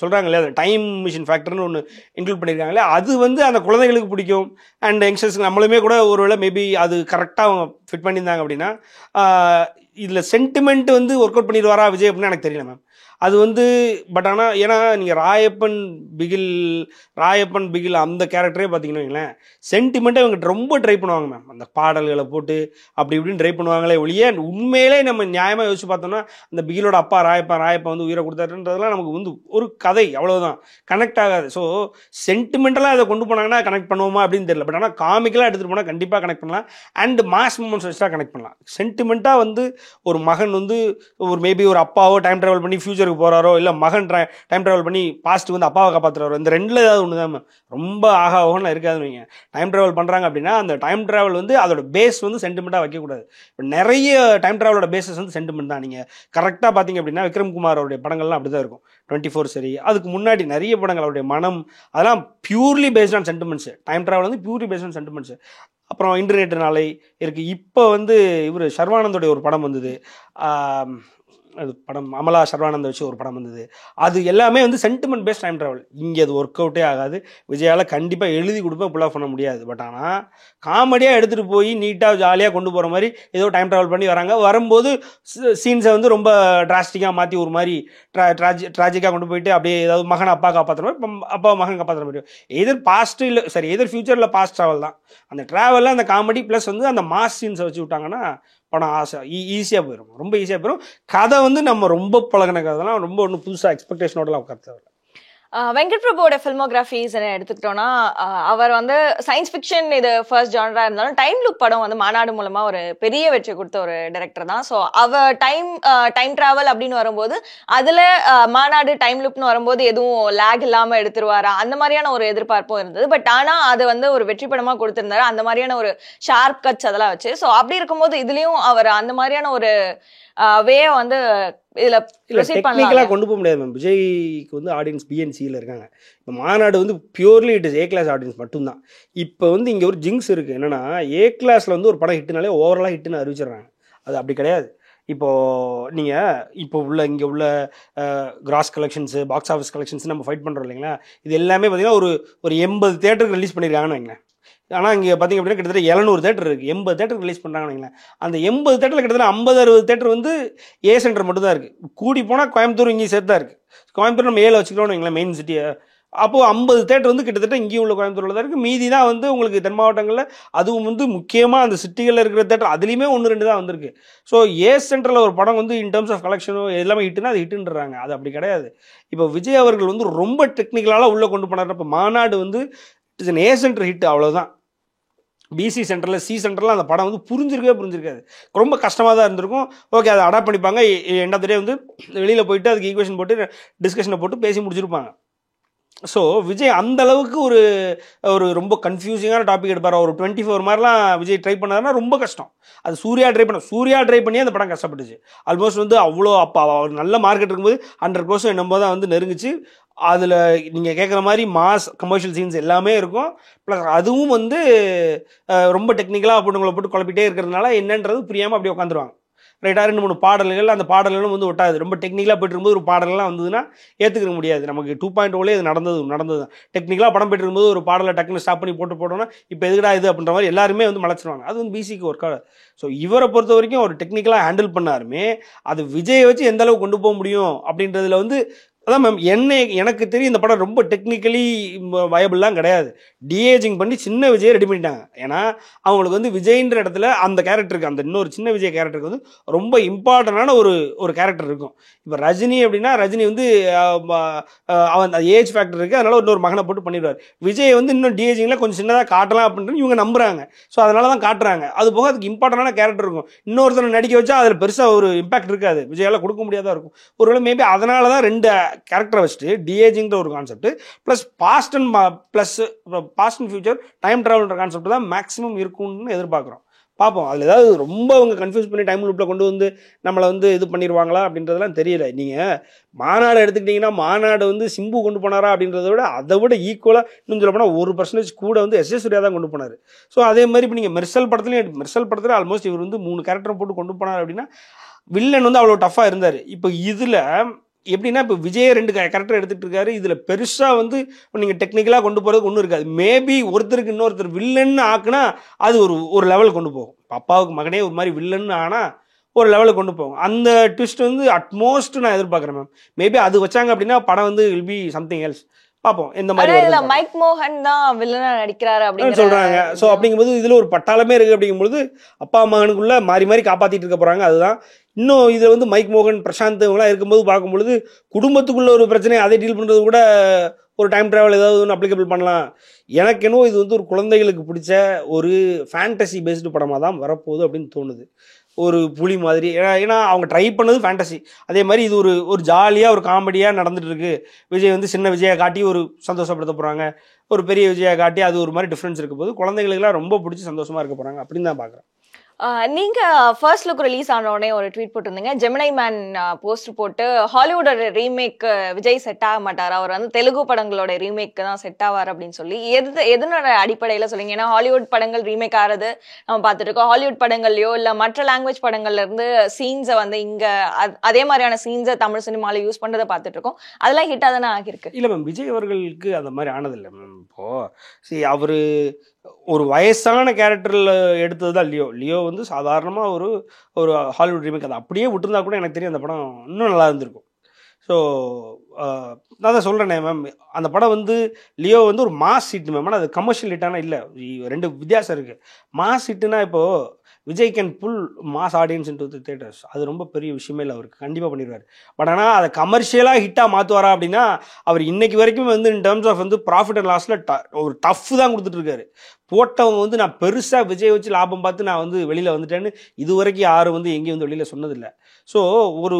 சொல்கிறாங்க இல்லையா, அந்த டைம் மிஷின் ஃபேக்டர்னு ஒன்று இன்க்ளூட் பண்ணியிருக்காங்களே, அது வந்து அந்த குழந்தைகளுக்கு பிடிக்கும். அண்ட் யங்ஸ்டர்ஸ்க்கு நம்மளுமே கூட ஒருவேளை மேபி அது கரெக்டாக அவங்க ஃபிட் பண்ணியிருந்தாங்க அப்படின்னா இதில் சென்டிமெண்ட் வந்து ஒர்க் அவுட் பண்ணிடுவாரா விஜய் அப்படின்னு எனக்கு தெரியல மேம். அது வந்து பட் ஆனால் ஏன்னா நீங்கள் ராயப்பன் பிகில் அந்த கேரக்டரே பார்த்தீங்கன்னு வைங்களேன், சென்டிமெண்ட்டை இவங்க ரொம்ப ட்ரை பண்ணுவாங்க மேம். அந்த பாடல்களை போட்டு அப்படி இப்படின்னு ட்ரை பண்ணுவாங்களே ஒழிய உண்மையிலே நம்ம நியாயமாக யோசிச்சு பார்த்தோம்னா அந்த பிகிலோட அப்பா ராயப்பன் வந்து உயிரை கொடுத்தாருன்றதுலாம் நமக்கு வந்து ஒரு கதை அவ்வளோதான், கனெக்ட் ஆகாது. ஸோ சென்டிமெண்டலாக அதை கொண்டு போனாங்கன்னா கனெக்ட் பண்ணுவோமா அப்படின்னு தெரியல. பட் ஆனால் காமிக்கலாக எடுத்துகிட்டு போனால் கண்டிப்பாக கனெக்ட் பண்ணலாம். அண்ட் மாஸ் மூமெண்ட்ஸ் வச்சுட்டா கனெக்ட் பண்ணலாம். சென்டிமெண்ட்டாக வந்து ஒரு மகன் வந்து ஒரு மேபி ஒரு அப்பாவோ டைம் ட்ராவல் பண்ணி ஃபியூச்சருக்கு போகிறாரோ, இல்லை மகன் டைம் ட்ராவல் பண்ணி பாஸ்ட் வந்து அப்பாவை காப்பாற்றுறாரோ, இந்த ரெண்டில் ஏதாவது ஒன்று தான் ரொம்ப ஆகாவோன்னு இருக்காதுன்னு வைங்க. டைம் ட்ராவல் பண்ணுறாங்க அப்படின்னா அந்த டைம் ட்ராவல் வந்து அதோட பேஸ் வந்து சென்டிமெண்ட்டாக வைக்கக்கூடாது. இப்போ நிறைய டைம் ட்ராவலோட பேஸஸ் வந்து சென்டிமெண்ட் தான். நீங்கள் கரெக்டாக பார்த்தீங்க அப்படின்னா விக்ரம்குமார் அவருடைய படங்கள்லாம் அப்படி தான் இருக்கும். 24 சரி, அதுக்கு முன்னாடி நிறைய படங்கள் அவருடைய மனம் அதெல்லாம் purely based on sentiments. Time travel வந்து பியூர்லி பேஸ்ட் ஆன் சென்டிமெண்ட்ஸு. அப்புறம் இன்டர்நெட் நாளை இருக்குது. இப்போ வந்து இவர் சர்வானந்தோடைய ஒரு படம் வந்தது, அது படம் அமலா சர்வானந்த் வச்சு ஒரு படம் வந்தது. அது எல்லாமே வந்து சென்டிமெண்ட் பேஸ்ட் டைம் ட்ராவல். இங்கே அது ஒர்க் அவுட்டே ஆகாது. விஜயால் கண்டிப்பாக எழுதி கொடுப்பேன், புல் ஆஃப் பண்ண முடியாது. பட் ஆனால் காமெடியாக எடுத்துகிட்டு போய் நீட்டாக ஜாலியாக கொண்டு போகிற மாதிரி ஏதோ டைம் ட்ராவல் பண்ணி வரும்போது சீன்ஸை வந்து ரொம்ப டிராஸ்டிக்காக மாற்றி ஒரு மாதிரி ட்ராஜிக்காக கொண்டு போயிட்டு அப்படியே ஏதாவது மகன் அப்பா காப்பாற்றுற மாதிரி, அப்பா மகன் காப்பாற்றுற மாதிரி, எதர் பாஸ்ட்டு இல்லை சரி எதர் ஃபியூச்சரில் பாஸ்ட் ட்ராவல் தான். அந்த ட்ராவலில் அந்த காமெடி ப்ளஸ் வந்து அந்த மாஸ் சீன்ஸை வச்சு விட்டாங்கன்னா படம் ஈஸியாக போயிடும், ரொம்ப ஈஸியாக போயிடும். கதை வந்து நம்ம ரொம்ப பழகின கதைலாம் ரொம்ப ஒன்றும் புதுசாக எக்ஸ்பெக்டேஷனோடலாம் உட்காந்து. வெங்கட் பிரபுவோட ஃபில்மோகிராஃபிஸ் எடுத்துக்கிட்டோம்னா அவர் வந்து சயின்ஸ் ஃபிக்ஷன் இது ஃபர்ஸ்ட் ஜானரா இருந்தாலும் டைம் லூப் படம் வந்து மாநாடு மூலமா ஒரு பெரிய வெற்றி கொடுத்த ஒரு டைரக்டர் தான். ஸோ அவர் டைம் டிராவல் அப்படின்னு வரும்போது அதுல மாநாடு டைம் லூப்னு வரும்போது எதுவும் லேக் இல்லாம எடுத்துருவாரா அந்த மாதிரியான ஒரு எதிர்பார்ப்பும் இருந்தது. பட் ஆனா அது வந்து ஒரு வெற்றி படமா கொடுத்திருந்தாரு, அந்த மாதிரியான ஒரு ஷார்ப் கட்ஸ் அதெல்லாம் வச்சு. ஸோ அப்படி இருக்கும்போது இதுலயும் அவர் அந்த மாதிரியான ஒரு வே வந்து இதுல டெக்னிக்கலாக கொண்டு போக முடியாது மேம். விஜய்க்கு வந்து ஆடியன்ஸ் பிஎன்சியில் இருக்காங்க. இப்போ மாநாடு வந்து purely it is a class audience மட்டும்தான். இப்போ வந்து இங்கே ஒரு ஜிங்ஸ் இருக்குது என்னென்னா, ஏ கிளாஸில் வந்து ஒரு படம் ஹிட்டுனாலே ஓவராலாக ஹிட்டுன்னு அறிவிச்சிடுறாங்க. அது அப்படி கிடையாது. இப்போது நீங்கள் இங்கே உள்ள cross collections box office collections நம்ம ஃபைட் பண்ணுறோம் இல்லைங்களா, இது எல்லாமே பார்த்திங்கன்னா ஒரு 80 தேட்டருக்கு ரிலீஸ் பண்ணியிருக்காங்கன்னு வைங்களேன். ஆனால் இங்கே பார்த்திங்க அப்படின்னா கிட்டத்தட்ட 700 தேட்டர் இருக்குது, 80 தேட்டருக்கு ரிலீஸ் பண்ணுறாங்கன்னு வைங்களேன். அந்த 80 தேட்டரில் கிட்டத்தட்ட 50-60 தேட்டர் வந்து ஏ சென்டர் மட்டும் தான் இருக்குது. கூடி போனால் கோயம்புத்தூர் இங்கேயும் சேர்த்து தான் இருக்குது. கோயம்புத்தூர் நம்ம ஏல வச்சுக்கிறோம்னு வைங்களேன் மெயின் சிட்டியை. அப்போது 50 தேட்டர் வந்து கிட்டத்தட்ட இங்கேயும் உள்ள கோயம்புத்தூரில் தான் இருக்குது. மீதி தான் வந்து உங்களுக்கு தென் மாவட்டங்களில், அதுவும் வந்து முக்கியமாக அந்த சிட்டிகளில் இருக்கிற தேட்டர் அதுலேயுமே 1-2 தான் வந்திருக்கு. ஸோ ஏ சென்டரில் ஒரு படம் வந்து இன் டர்ம்ஸ் ஆஃப் கலெக்ஷனோ எல்லாமே ஹிட்டுனா அது ஹிட்டுன்றாங்க. அது அப்படி கிடையாது. இப்போ விஜய் அவர்கள் வந்து ரொம்ப டெக்னிக்கலாக உள்ளே கொண்டு போனார். இப்போ மாநாடு வந்து it's an A centre hit, அவ்வளோதான். பிசி சென்டரில் சி சென்டரில் அந்த படம் வந்து புரிஞ்சிருக்காது, ரொம்ப கஷ்டமாக தான் இருந்திருக்கும். ஓகே, அதை அடாப்ட் பண்ணிப்பாங்க. எண்ட் ஆஃப் த டே வந்து வெளியில் போயிட்டு அதுக்கு ஈக்குவேஷன் போட்டு டிஸ்கஷனை போட்டு பேசி முடிச்சிருப்பாங்க. ஸோ விஜய் அந்த அளவுக்கு ஒரு ஒரு ரொம்ப கன்ஃபியூசிங்கான டாபிக் எடுப்பார். ஒரு 24 மாதிரிலாம் விஜய் ட்ரை பண்ணாருன்னா ரொம்ப கஷ்டம். அது சூர்யா ட்ரை பண்ணி அந்த படம் கஷ்டப்பட்டுச்சு. ஆல்மோஸ்ட் வந்து அவ்வளோ அப்போ அவர் நல்ல மார்க்கெட் இருக்கும்போது 100 என்னும்போது தான் வந்து நெருங்குச்சு. அதில் நீங்கள் கேட்குற மாதிரி மாஸ் கமர்ஷியல் சீன்ஸ் எல்லாமே இருக்கும். ப்ளஸ் அதுவும் வந்து ரொம்ப டெக்னிக்கலாக பொண்ணுங்களை போட்டு குழப்பிட்டே இருக்கிறதுனால என்னன்றது புரியாமல் அப்படியே உட்காந்துருவாங்க. ரைட்டாக 2-3 பாடல்கள், அந்த பாடல்களும் வந்து ஒட்டாது. ரொம்ப டெக்னிக்கலாக போயிட்டு இருக்கும்போது ஒரு பாடல்கள்லாம் வந்ததுன்னா ஏற்றுக்க முடியாது. நமக்கு 2.0 இது நடந்தது தான். டெக்னிக்கலாக படம் போயிட்டு இருக்கும்போது ஒரு பாடலை டக்குன்னு ஸ்டாப் பண்ணி போட்டோன்னா இப்போ எதுக்கடா இது அப்படின்ற மாதிரி எல்லாருமே வந்து மலைச்சிருவாங்க. அது வந்து பிசிக்கு ஒர்க் ஆகாது. ஸோ இவரை பொறுத்த வரைக்கும் ஒரு டெக்னிக்கலாக ஹேண்டில் பண்ணாருமே அது விஜயை வச்சு எந்த அளவுக்கு கொண்டு போக முடியும் அப்படின்றதுல வந்து அதான் மேம் எனக்கு தெரியும் இந்த படம் ரொம்ப டெக்னிக்கலி வயபிள்லாம் கிடையாது. டிஏஜிங் பண்ணி சின்ன விஜயை ரெடி பண்ணிட்டாங்க. ஏன்னா அவங்களுக்கு வந்து விஜய்ன்ற இடத்துல அந்த கேரக்டருக்கு அந்த இன்னொரு சின்ன விஜய் கேரக்டருக்கு வந்து ரொம்ப இம்பார்ட்டண்டான ஒரு கேரக்டர் இருக்கும். இப்போ ரஜினி அப்படின்னா ரஜினி வந்து அவன் ஏஜ் ஃபேக்டர் இருக்குது, அதனால இன்னொரு மகனை போட்டு பண்ணிடுவார். விஜய் வந்து இன்னும் டிஏஜிங்கில் கொஞ்சம் சின்னதாக காட்டலாம் அப்படின்ட்டு இவங்க நம்புறாங்க. ஸோ அதனால தான் காட்டுறாங்க. அது போக அதுக்கு இம்பார்ட்டண்டான கேரக்டர் இருக்கும். இன்னொருத்தரை நடிக்க வச்சா அதில் பெருசாக ஒரு இம்பாக்ட் இருக்காது, விஜயால் கொடுக்க முடியாதா இருக்கும். ஒருவேளை மேபி அதனால தான் 2 கேரக்டரை வச்சுட்டு டிஏஜிங்கிற ஒரு concept plus past and future time ட்ராவல்ன்ற கான்செப்ட் தான் மேக்ஸிமம் இருக்கும்னு எதிர்பார்க்குறோம். பார்ப்போம். அதில் ஏதாவது ரொம்ப அவங்க கன்ஃபியூஸ் பண்ணி டைம் லூப்பில் கொண்டு வந்து நம்மளை வந்து இது பண்ணிடுவாங்களா அப்படின்றதெல்லாம் தெரியல. நீங்கள் மாநாடு எடுத்துக்கிட்டிங்கன்னா மாநாடு வந்து சிம்பு கொண்டு போனாரா அப்படின்றத விட அதை விட ஈக்குவலாக இன்னும் சொல்ல போனால் 1% கூட வந்து எஸ் சூர்யா தான் கொண்டு போனார். ஸோ அதே மாதிரி இப்போ நீங்கள் மெர்சல் படத்துலேயும் ஆல்மோஸ்ட் இவர் வந்து 3 கேரக்டரை போட்டு கொண்டு போனார் அப்படின்னா வில்லன் வந்து அவ்வளோ டஃப்பாக இருந்தார். இப்போ இதில் எப்படின்னா இப்போ விஜய் 2 கேரக்டர் எடுத்துகிட்டு இருக்காரு. இதில் பெருசாக வந்து நீங்கள் டெக்னிக்கலாக கொண்டு போகிறதுக்கு ஒன்றும் இருக்காது. மேபி ஒருத்தருக்கு இன்னொருத்தர் வில்லன்னு ஆக்குனா அது ஒரு லெவல் கொண்டு போகும். அப்பாவுக்கு மகனே ஒரு மாதிரி வில்லன்னு ஆனால் ஒரு லெவலுக்கு கொண்டு போகும். அந்த ட்விஸ்ட் வந்து அட்மோஸ்ட் நான் எதிர்பார்க்குறேன் மேம். மேபி அது வச்சாங்க அப்படின்னா படம் வந்து வில் பி சம்திங் எல்ஸ். பார்ப்போம் இந்த மாதிரி மைக் மோகன் தான் வில்லனா நடிக்கிறாரு அப்படின்னு சொல்றாங்க. ஸோ அப்படிங்கும்போது இதுல ஒரு பட்டாளமே இருக்கு. அப்படிங்கும்போது அப்பா மகனுக்குள்ள மாறி மாறி காப்பாத்திட்டு இருக்க போறாங்க. அதுதான் இன்னும் இதுல வந்து மைக் மோகன் பிரசாந்த் இவங்களாம் இருக்கும்போது பார்க்கும்பொழுது குடும்பத்துக்குள்ள ஒரு பிரச்சனை அதை டீல் பண்றது கூட ஒரு டைம் டிராவல் ஏதாவது ஒன்று அப்ளிகபிள் பண்ணலாம். எனக்கு என்னவோ இது வந்து ஒரு குழந்தைகளுக்கு பிடிச்ச ஒரு ஃபேண்டசி பேஸ்டு படமாக தான் வரப்போகுது அப்படின்னு தோணுது. ஒரு புலி மாதிரி. ஏன்னா அவங்க ட்ரை பண்ணது ஃபேண்டசி. அதே மாதிரி இது ஒரு ஜாலியாக ஒரு காமெடியாக நடந்துட்டு இருக்கு. விஜய் வந்து சின்ன விஜயை காட்டி ஒரு சந்தோஷப்படுத்த போகிறாங்க, ஒரு பெரிய விஜயை காட்டி அது ஒரு மாதிரி டிஃப்ரென்ஸ் இருக்க போது குழந்தைகளுக்குலாம் ரொம்ப பிடிச்சி சந்தோஷமாக இருக்க போகிறாங்க அப்படின்னு தான் பார்க்குறேன். நீங்க ஃபர்ஸ்ட் லுக் ரிலீஸ் ஆன உடனே ஒரு ட்வீட் போட்டிருந்தீங்க. ஜெமினி மேன் போஸ்ட் போட்டு ஹாலிவுட் ரீமேக் விஜய் செட் ஆக மாட்டார், அவர் வந்து தெலுங்கு படங்களோட ரீமேக் தான் செட் ஆவார் அப்படின்னு சொல்லி எதனோட அடிப்படையில் சொல்லுங்க? ஏன்னா ஹாலிவுட் படங்கள் ரீமேக் ஆறது நம்ம பார்த்துட்டு இருக்கோம். ஹாலிவுட் படங்கள்லயோ இல்ல மற்ற லாங்குவேஜ் படங்கள்ல இருந்து சீன்ஸை வந்து இங்க அதே மாதிரியான சீன்ஸை தமிழ் சினிமால யூஸ் பண்றதை பார்த்துட்டு இருக்கோம். அதெல்லாம் ஹிட்டா தானே ஆகிருக்கு. இல்ல மேம், விஜய் அவர்களுக்கு அந்த மாதிரி ஆனதில்லை மேம். இப்போ அவரு ஒரு வயசான கேரக்டரில் எடுத்தது தான் லியோ வந்து சாதாரணமாக ஒரு ஹாலிவுட் ரீமேக். அதை அப்படியே விட்டுருந்தா கூட எனக்கு தெரியும் அந்த படம் இன்னும் நல்லா இருந்திருக்கும். ஸோ நான் தான் சொல்கிறேனே மேம், அந்த படம் வந்து லியோ வந்து ஒரு மாஸ் ஹிட் மேம். ஆனால் அது கமர்ஷியல் ஹிட்டானா இல்லை, 2 வித்தியாசம் இருக்குது. மாஸ் ஹிட்டுனா இப்போது Vijay can pull mass audience into the theatres, அது ரொம்ப பெரிய விஷயமே இல்லை, அவருக்கு கண்டிப்பாக பண்ணிடுவார். பட் ஆனால் அதை கமர்ஷியலாக ஹிட்டாக மாற்றுவாரா அப்படின்னா அவர் இன்னைக்கு வரைக்கும் வந்து இன் டேர்ம்ஸ் ஆஃப் வந்து ப்ராஃபிட் அண்ட் லாஸில் ஒரு டஃப் தான் கொடுத்துட்ருக்காரு. போட்டவங்க வந்து நான் பெருசாக விஜய் வச்சு லாபம் பார்த்து நான் வந்து வெளியில் வந்துட்டேன்னு இது வரைக்கும் யாரும் வந்து எங்கேயும் வந்து வெளியில் சொன்னதில்லை. ஸோ ஒரு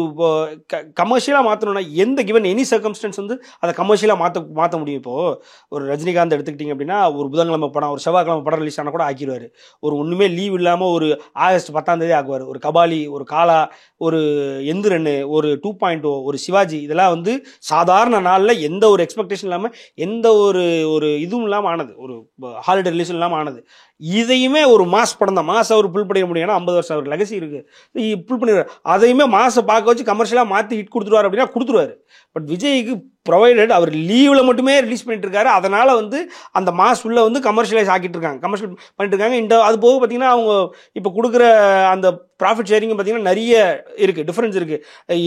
கமர்ஷியலாக மாற்றணும்னா எந்த கிவன் எனி சர்க்கம்ஸ்டன்ஸ் வந்து அதை கமர்ஷியலாக மாற்ற முடியும். இப்போது ஒரு ரஜினிகாந்த் எடுத்துக்கிட்டிங்க அப்படின்னா ஒரு புதன்கிழமை படம், ஒரு செவ்வாய்க்கிழமை படம் ரிலீஸ் ஆனால் கூட ஆக்கிடுவார். ஒரு ஒன்றுமே லீவ் இல்லாமல் ஒரு ஆகஸ்ட் 10 ஆக்குவார். ஒரு கபாலி, ஒரு காலா, ஒரு எந்திரன், ஒரு 2.0, ஒரு சிவாஜி, இதெல்லாம் வந்து சாதாரண நாளில் எந்த ஒரு எக்ஸ்பெக்டேஷன் இல்லாமல் எந்த ஒரு இதுவும் இல்லாமல் ஆனது, ஒரு ஹாலிடே ரிலீஸ் இல்லாமல் ஆனது. இதையுமே ஒரு மாஸ் படம் தான், மாஸ் அவர் புல் பண்ணிட முடியும். 50 வருஷம் அவர் லெகசி இருக்கு, புல் பண்ணிடுவார். அதையுமே மாசை பார்க்க வச்சு கமர்ஷியலாக மாற்றி ஹிட் கொடுத்துருவார் அப்படின்னா கொடுத்துருவாரு. பட் விஜய்க்கு ப்ரொவைடட் அவர் லீவில் மட்டுமே ரிலீஸ் பண்ணிட்டு இருக்காரு. அதனால வந்து அந்த மாஸ் உள்ள வந்து கமர்ஷியலைஸ் ஆக்கிட்டு இருக்காங்க, கமர்ஷியல் பண்ணிட்டு இருக்காங்க. அது போக பார்த்தீங்கன்னா அவங்க இப்போ கொடுக்குற அந்த ப்ராஃபிட் ஷேரிங் பார்த்தீங்கன்னா நிறைய இருக்குது, டிஃப்ரென்ஸ் இருக்குது.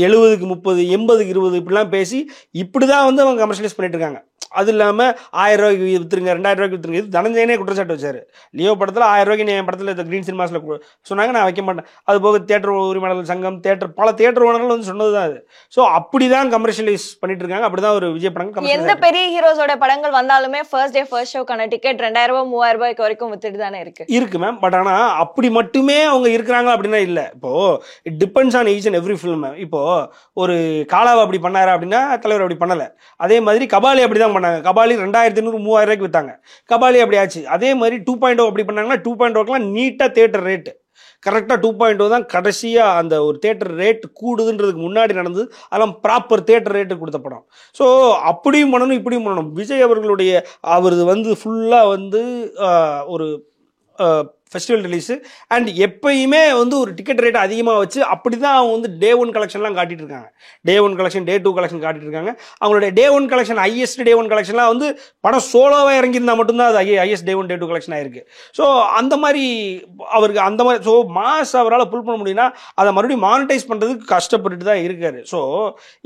70க்கு 30, 80க்கு 20 இப்படிலாம் பேசி இப்படி தான் வந்து அவங்க கமர்ஷியலைஸ் பண்ணிட்டு இருக்காங்க. அது இல்லாமல் 1000 ரூபாய்க்கு விற்றுருங்க, 2000 ரூபாய்க்கு விற்றுருங்க. இது தனஞ்சயனே குற்றச்சாட்டு வச்சார். லியோ படத்தில் 1000 ரூபாய்க்கு என் படத்தில் இந்த க்ரீன் சினிமாஸில் சொன்னாங்க, நான் வைக்க மாட்டேன். அது போக தியேட்டர் உரிமையாளர்கள் சங்கம், பல தியேட்டர் ஓனர்கள் வந்து சொன்னது தான் அது. ஸோ அப்படி தான் கமர்ஷியலைஸ் பண்ணிட்டு இருக்காங்க. அப்படி தான் ஒரு விஜய் படங்கள் எந்த பெரிய ஹீரோஸோட படங்கள் வந்தாலுமே ஃபர்ஸ்ட் டே ஃபர்ஸ்ட் ஷோக்கான டிக்கெட் 2000 ரூபாய் 3000 ரூபாய்க்கு வரைக்கும் வித்துட்டு தானே இருக்கு மேம். பட் ஆனால் அப்படி மட்டுமே அவங்க இருக்கிறாங்க அப்படின்னா இல்லை. இப்போ it depends on each and every film. இப்போ ஒரு காலாவை அப்படி பண்ணாரு அப்படின்னா தலைவர் அப்படி பண்ணலை. அதே மாதிரி கபாலி அப்படி தான் பண்ணாங்க. கபாலி 2500 3000 விற்றாங்க. கபாலி அப்படி ஆச்சு. அதே மாதிரி 2.0 அப்படி பண்ணாங்கன்னா 2.0க்குலாம் நீட்டாக தேட்டர் ரேட்டு கரெக்டாக 2.0 தான் கடைசியாக அந்த ஒரு தேட்டர் ரேட் கூடுதுன்றதுக்கு முன்னாடி நடந்தது. அதெல்லாம் ப்ராப்பர் தேட்டர் ரேட்டு கொடுத்த படம். ஸோ அப்படியும் பண்ணணும் இப்படியும் பண்ணணும். விஜய் அவர்களுடைய அவரது வந்து ஃபுல்லாக வந்து ஒரு ஃபெஸ்டிவல் ரிலீஸு அண்ட் எப்பயுமே வந்து ஒரு டிக்கெட் ரேட் அதிகமாக வச்சு அப்படி தான் அவங்க வந்து டே 1 கலெக்ஷன்லாம் காட்டிட்டு இருக்காங்க. டே 1 கலெக்ஷன், டே 2 கலெக்ஷன் காட்டிட்டு இருக்காங்க. அவங்களுடைய டே 1 கலெக்ஷன், ஹையஸ்ட் டே 1 கலெக்ஷன்லாம் வந்து படம் சோலோவாக இறங்கியிருந்தா மட்டும்தான் அது ஹையஸ்ட் டே 1 டே 2 கலெக்ஷன் ஆயிருக்கு. ஸோ அந்த மாதிரி அவருக்கு அந்த மாதிரி ஸோ மாஸ் அவரால் புல் பண்ண முடியும்னா அதை மறுபடியும் மானிட்டைஸ் பண்ணுறதுக்கு கஷ்டப்பட்டுட்டு தான் இருக்காரு. ஸோ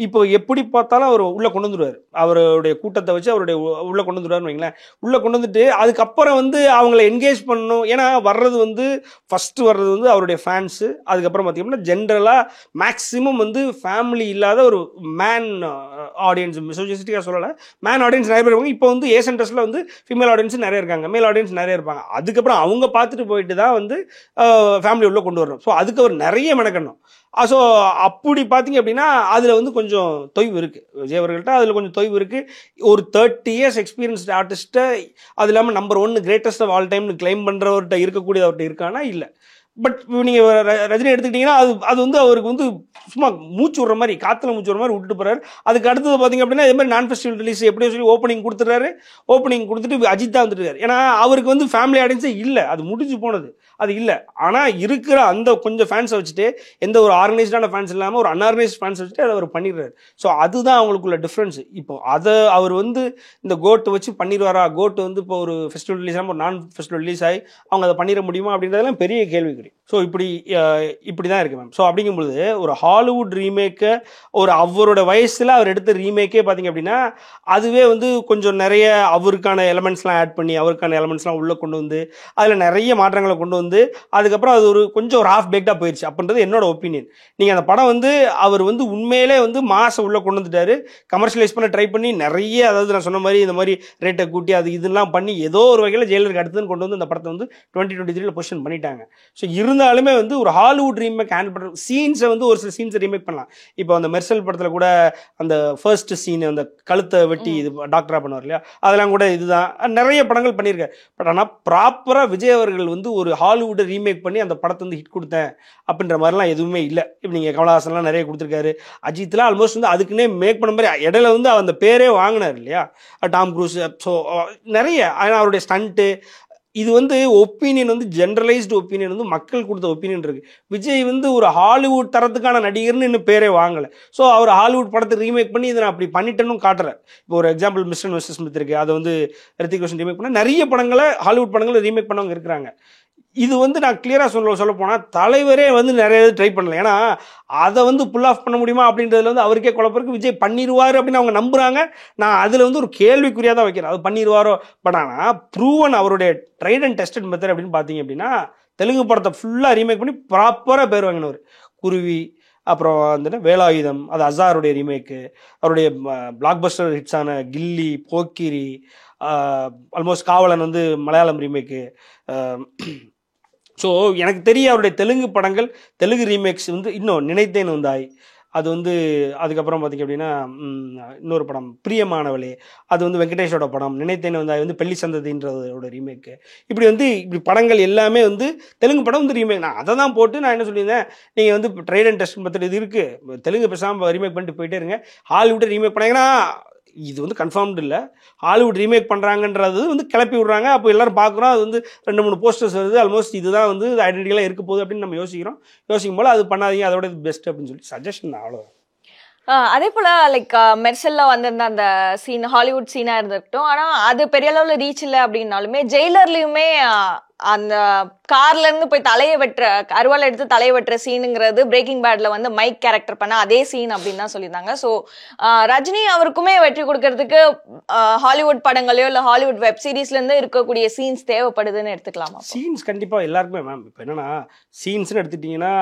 இப்போ எப்படி பார்த்தாலும் அவர் உள்ளே கொண்டு வந்துடுவார். அவருடைய கூட்டத்தை வச்சு அவருடைய உள்ளே கொண்டு வந்துடுவார்னு வைங்களேன். உள்ளே கொண்டு வந்துட்டு அதுக்கப்புறம் வந்து அவங்கள என்கேஜ் பண்ணணும். ஏன்னா வர்றது வந்து ஃபஸ்ட்டு வர்றது வந்து அவருடைய ஃபேன்ஸு. அதுக்கப்புறம் பார்த்தீங்கன்னா ஜென்ரலாக மேக்ஸிமம் வந்து ஃபேமிலி இல்லாத ஒரு மேன் ஆடியன்ஸ், மிசோஜிஸ்டிக்காக சொல்லலை, மேன் ஆடியன்ஸ் நிறைய பேர் இருப்பாங்க. இப்போ வந்து ஏசென்டர்ஸில் வந்து ஃபீமேல் ஆடியன்ஸ் நிறைய இருக்காங்க, மேல் ஆடியன்ஸ் நிறைய இருப்பாங்க. அதுக்கப்புறம் அவங்க பார்த்துட்டு போயிட்டு தான் வந்து ஃபேமிலி உள்ளே கொண்டு வரணும். ஸோ அதுக்கு அவர் நிறைய மெனக்கணும். ஸோ அப்படி பார்த்தீங்க அப்படின்னா அதில் வந்து கொஞ்சம் தொய்வு இருக்குது விஜய் அவர்கள்ட்ட. அதில் கொஞ்சம் தொய்வு இருக்குது. ஒரு 30 years எக்ஸ்பீரியன்ஸ்டு ஆர்டிஸ்ட்டை அது இல்லாமல் நம்பர் 1 கிரேட்டஸ்ட் ஆஃப் ஆல் டைம்னு கிளைம் பண்ணுறவர்கிட்ட இருக்கக்கூடிய அவர்கிட்ட இருக்கானா இல்லை. பட் நீங்கள் ரஜினி எடுத்துக்கிட்டிங்கன்னா அது வந்து அவருக்கு வந்து சும்மா மூச்சு விடுற மாதிரி, காற்றுல மூச்சு விடுற மாதிரி விட்டுட்டு போகிறாரு. அதுக்கு அடுத்தது பார்த்தீங்க அப்படின்னா இதே மாதிரி நான் ஃபெஸ்டிவல் ரிலீஸ் எப்படியோ சொல்லி ஓப்பனிங் கொடுத்துட்றாரு. ஓப்பனிங் கொடுத்துட்டு அஜித் தான் வந்துட்டு இருக்காரு. ஏன்னா அவருக்கு வந்து ஃபேமிலி ஆடியன்ஸே இல்லை, அது முடிஞ்சு போனது, அது இல்லை. ஆனால் இருக்கிற அந்த கொஞ்சம் ஃபேன்ஸை வச்சுட்டு எந்த ஒரு ஆர்கனைஸ்டான ஃபேன்ஸ் இல்லாமல் ஒரு அன்ஆர்கனைஸ்ட் ஃபேன்ஸ் வச்சுட்டு அதை அவர் பண்ணிடுறாரு. ஸோ அதுதான் அவங்களுக்குள்ள டிஃப்ரென்ஸ். இப்போ அதை அவர் வந்து இந்த கோட்டு வச்சு பண்ணிடுவாரா? கோட்டு வந்து இப்போ ஒரு ஃபெஸ்டிவல் ரிலீஸ் ஆகாமல் ஒரு நான் ஃபெஸ்டிவல் ரிலீஸ் ஆகி அவங்க அதை பண்ணிட முடியுமா அப்படின்றதெல்லாம் பெரிய கேள்விக்குறி. ஸோ இப்படி தான் இருக்குது மேம். ஸோ அப்படிங்கும்பொழுது ஒரு ஹாலிவுட் ரீமேக்கை ஒரு அவரோட வயசில் அவர் எடுத்த ரீமேக்கே பார்த்தீங்க அப்படின்னா அதுவே வந்து கொஞ்சம் நிறைய அவருக்கான எலமெண்ட்ஸ்லாம் ஆட் பண்ணி அவருக்கான எலமெண்ட்ஸ்லாம் உள்ளே கொண்டு வந்து அதில் நிறைய மாற்றங்களை கொண்டு வந்து அதுக்கப்புறம் அது ஒரு கொஞ்சம் ஒரு ஹாஃப் பேக்டாக போயிடுச்சு அப்படின்றது என்னோட ஒப்பீனியன். நீங்கள் அந்த படம் வந்து அவர் வந்து உண்மையிலே வந்து மாசை உள்ளே கொண்டு வந்துட்டாரு, கமர்ஷியலைஸ் பண்ண ட்ரை பண்ணி நிறைய, அதாவது நான் சொன்ன மாதிரி இந்த மாதிரி ரேட்டை கூட்டி அது இதெல்லாம் பண்ணி ஏதோ ஒரு வகையில் ஜெயிலருக்கு அடுத்துன்னு கொண்டு வந்து இந்த படத்தை வந்து 2023 பொசிஷன் பண்ணிட்டாங்க. ஸோ இருந்தாலுமே வந்து ஒரு ஹாலிவுட் ரீமேக் ஹேண்டில் பண்ணுற சீன்ஸை வந்து ஒரு சில சீன்ஸை ரீமேக் பண்ணலாம். இப்போ அந்த மெர்சல் படத்தில் கூட அந்த ஃபர்ஸ்ட் சீன் அந்த கழுத்தை வெட்டி இது டாக்டராக பண்ணுவார் இல்லையா, அதெல்லாம் கூட இதுதான் நிறைய படங்கள் பண்ணியிருக்காரு. பட் ஆனால் ப்ராப்பராக விஜய் அவர்கள் வந்து ஒரு ஹாலிவுட்டை ரீமேக் பண்ணி அந்த படத்தை வந்து ஹிட் கொடுத்தேன் அப்படின்ற மாதிரிலாம் எதுவுமே இல்லை. இப்போ நீங்கள் கமலஹாசன்லாம் நிறைய கொடுத்துருக்காரு, அஜித்லாம் ஆல்மோஸ்ட் வந்து அதுக்குன்னே மேக் பண்ண மாதிரி இடையில வந்து அந்த பேரே வாங்கினார் இல்லையா, டாம் க்ரூஸ். ஸோ நிறைய அவருடைய ஸ்டண்ட்டு இது வந்து ஒப்பீனியன் வந்து ஜென்ரலைஸ்டு ஒப்பீனியன் வந்து மக்கள் கொடுத்த ஒப்பீனியன் இருக்குது. விஜய் வந்து ஒரு ஹாலிவுட் தரத்துக்கான நடிகர்னு இன்னும் பேரே வாங்கலை. ஸோ அவர் ஹாலிவுட் படத்தை ரீமேக் பண்ணி இதை நான் அப்படி பண்ணிட்டேன்னு காட்டுறேன். இப்போ ஒரு example Mr and Mrs Smith இருக்குது, அதை வந்து ரித்திக் ரோஷன் ரீமேக் பண்ண நிறைய படங்களை ஹாலிவுட் படங்களை ரீமேக் பண்ணவங்க இருக்கிறாங்க. இது வந்து நான் கிளியராக சொல்ல போனால் தலைவரே வந்து நிறைய ட்ரை பண்ணல. ஏன்னா அதை வந்து புல் ஆஃப் பண்ண முடியுமா அப்படின்றதுல வந்து அவருக்கே குழப்பருக்கு விஜய் பண்ணிடுவார் அப்படின்னு அவங்க நம்புகிறாங்க. நான் அதில் வந்து ஒரு கேள்விக்குறியாக தான் வைக்கிறேன், அது பண்ணிடுவாரோ. பட் ஆனால் ப்ரூவன் அவருடைய ட்ரைட் அண்ட் டெஸ்டட் மெத்தட் அப்படின்னு பார்த்தீங்க அப்படின்னா தெலுங்கு படத்தை ஃபுல்லாக ரீமேக் பண்ணி ப்ராப்பராக பேர் வாங்கினவர். குருவி, அப்புறம் வந்துட்டு வேலாயுதம், அது அசாருடைய ரீமேக்கு, அவருடைய பிளாக் பஸ்டர் ஹிட்ஸான கில்லி, போக்கிரி, ஆல்மோஸ்ட் காவலன் வந்து மலையாளம் ரீமேக்கு. ஸோ எனக்கு தெரிய அவருடைய தெலுங்கு படங்கள், தெலுங்கு ரீமேக்ஸ் வந்து இன்னும் நினைத்தேன் வந்தாய், அது வந்து அதுக்கப்புறம் பார்த்திங்க அப்படின்னா இன்னொரு படம் பிரியமானவளே, அது வந்து வெங்கடேஷோட படம். நினைத்தேன் வந்தாய் வந்து பெல்லி சந்ததின்றதோட ரீமேக்கு. இப்படி படங்கள் எல்லாமே வந்து தெலுங்கு படம் வந்து ரீமேக். நான் அதை தான் போட்டு நான் என்ன சொல்லியிருந்தேன், நீங்கள் வந்து ட்ரைட் அண்ட் டெஸ்ட் மெத்தட் இது இருக்குது, தெலுங்கு பேசாமல் ரீமேக் பண்ணிட்டு போயிட்டே இருங்க, ஹாலிவுட்டை ரீமேக் பண்ணாங்கன்னா இது வந்து கன்ஃபார்ம்டு இல்லை, ஹாலிவுட் ரீமேக் பண்ணுறாங்கன்றது வந்து கிளப்பி விட்றாங்க. அப்போ எல்லோரும் பார்க்குறோம், அது வந்து 2-3 போஸ்டர்ஸ் வருது, ஆல்மோஸ்ட் இதுதான் வந்து ஐடென்டிட்டிலாம் இருக்க போகுது அப்படின்னு நம்ம யோசிக்கும் போல் அது பண்ணாதீங்க, அதோட இது பெஸ்ட் அப்படின்னு சொல்லி சஜஷன். அவ்வளோ. அதே போல லைக் மெர்சல்ல வந்திருந்த அந்த சீன் ஹாலிவுட் சீனா இருந்திருக்கட்டும், ஆனா அது பெரிய அளவுல ரீச் இல்லை அப்படின்னாலுமே ஜெயிலர்லயுமே அந்த கார்ல இருந்து போய் தலையை வெட்டுற, அருவாள் எடுத்து தலையை வெட்டுற சீனுங்கிறது பிரேக்கிங் பேட்ல வந்து மைக் கேரக்டர் பண்ண அதே சீன் அப்படின்னு தான் சொல்லியிருந்தாங்க. ஸோ ரஜினி அவருக்குமே வெற்றி கொடுக்கறதுக்கு ஹாலிவுட் படங்களையோ இல்லை ஹாலிவுட் வெப் சீரிஸ்ல இருந்து இருக்கக்கூடிய சீன்ஸ் தேவைப்படுதுன்னு எடுத்துக்கலாமா? சீன்ஸ் கண்டிப்பாக எல்லாருக்குமே மேம். இப்போ என்னன்னா சீன்ஸ்ன்னு எடுத்துட்டீங்கன்னா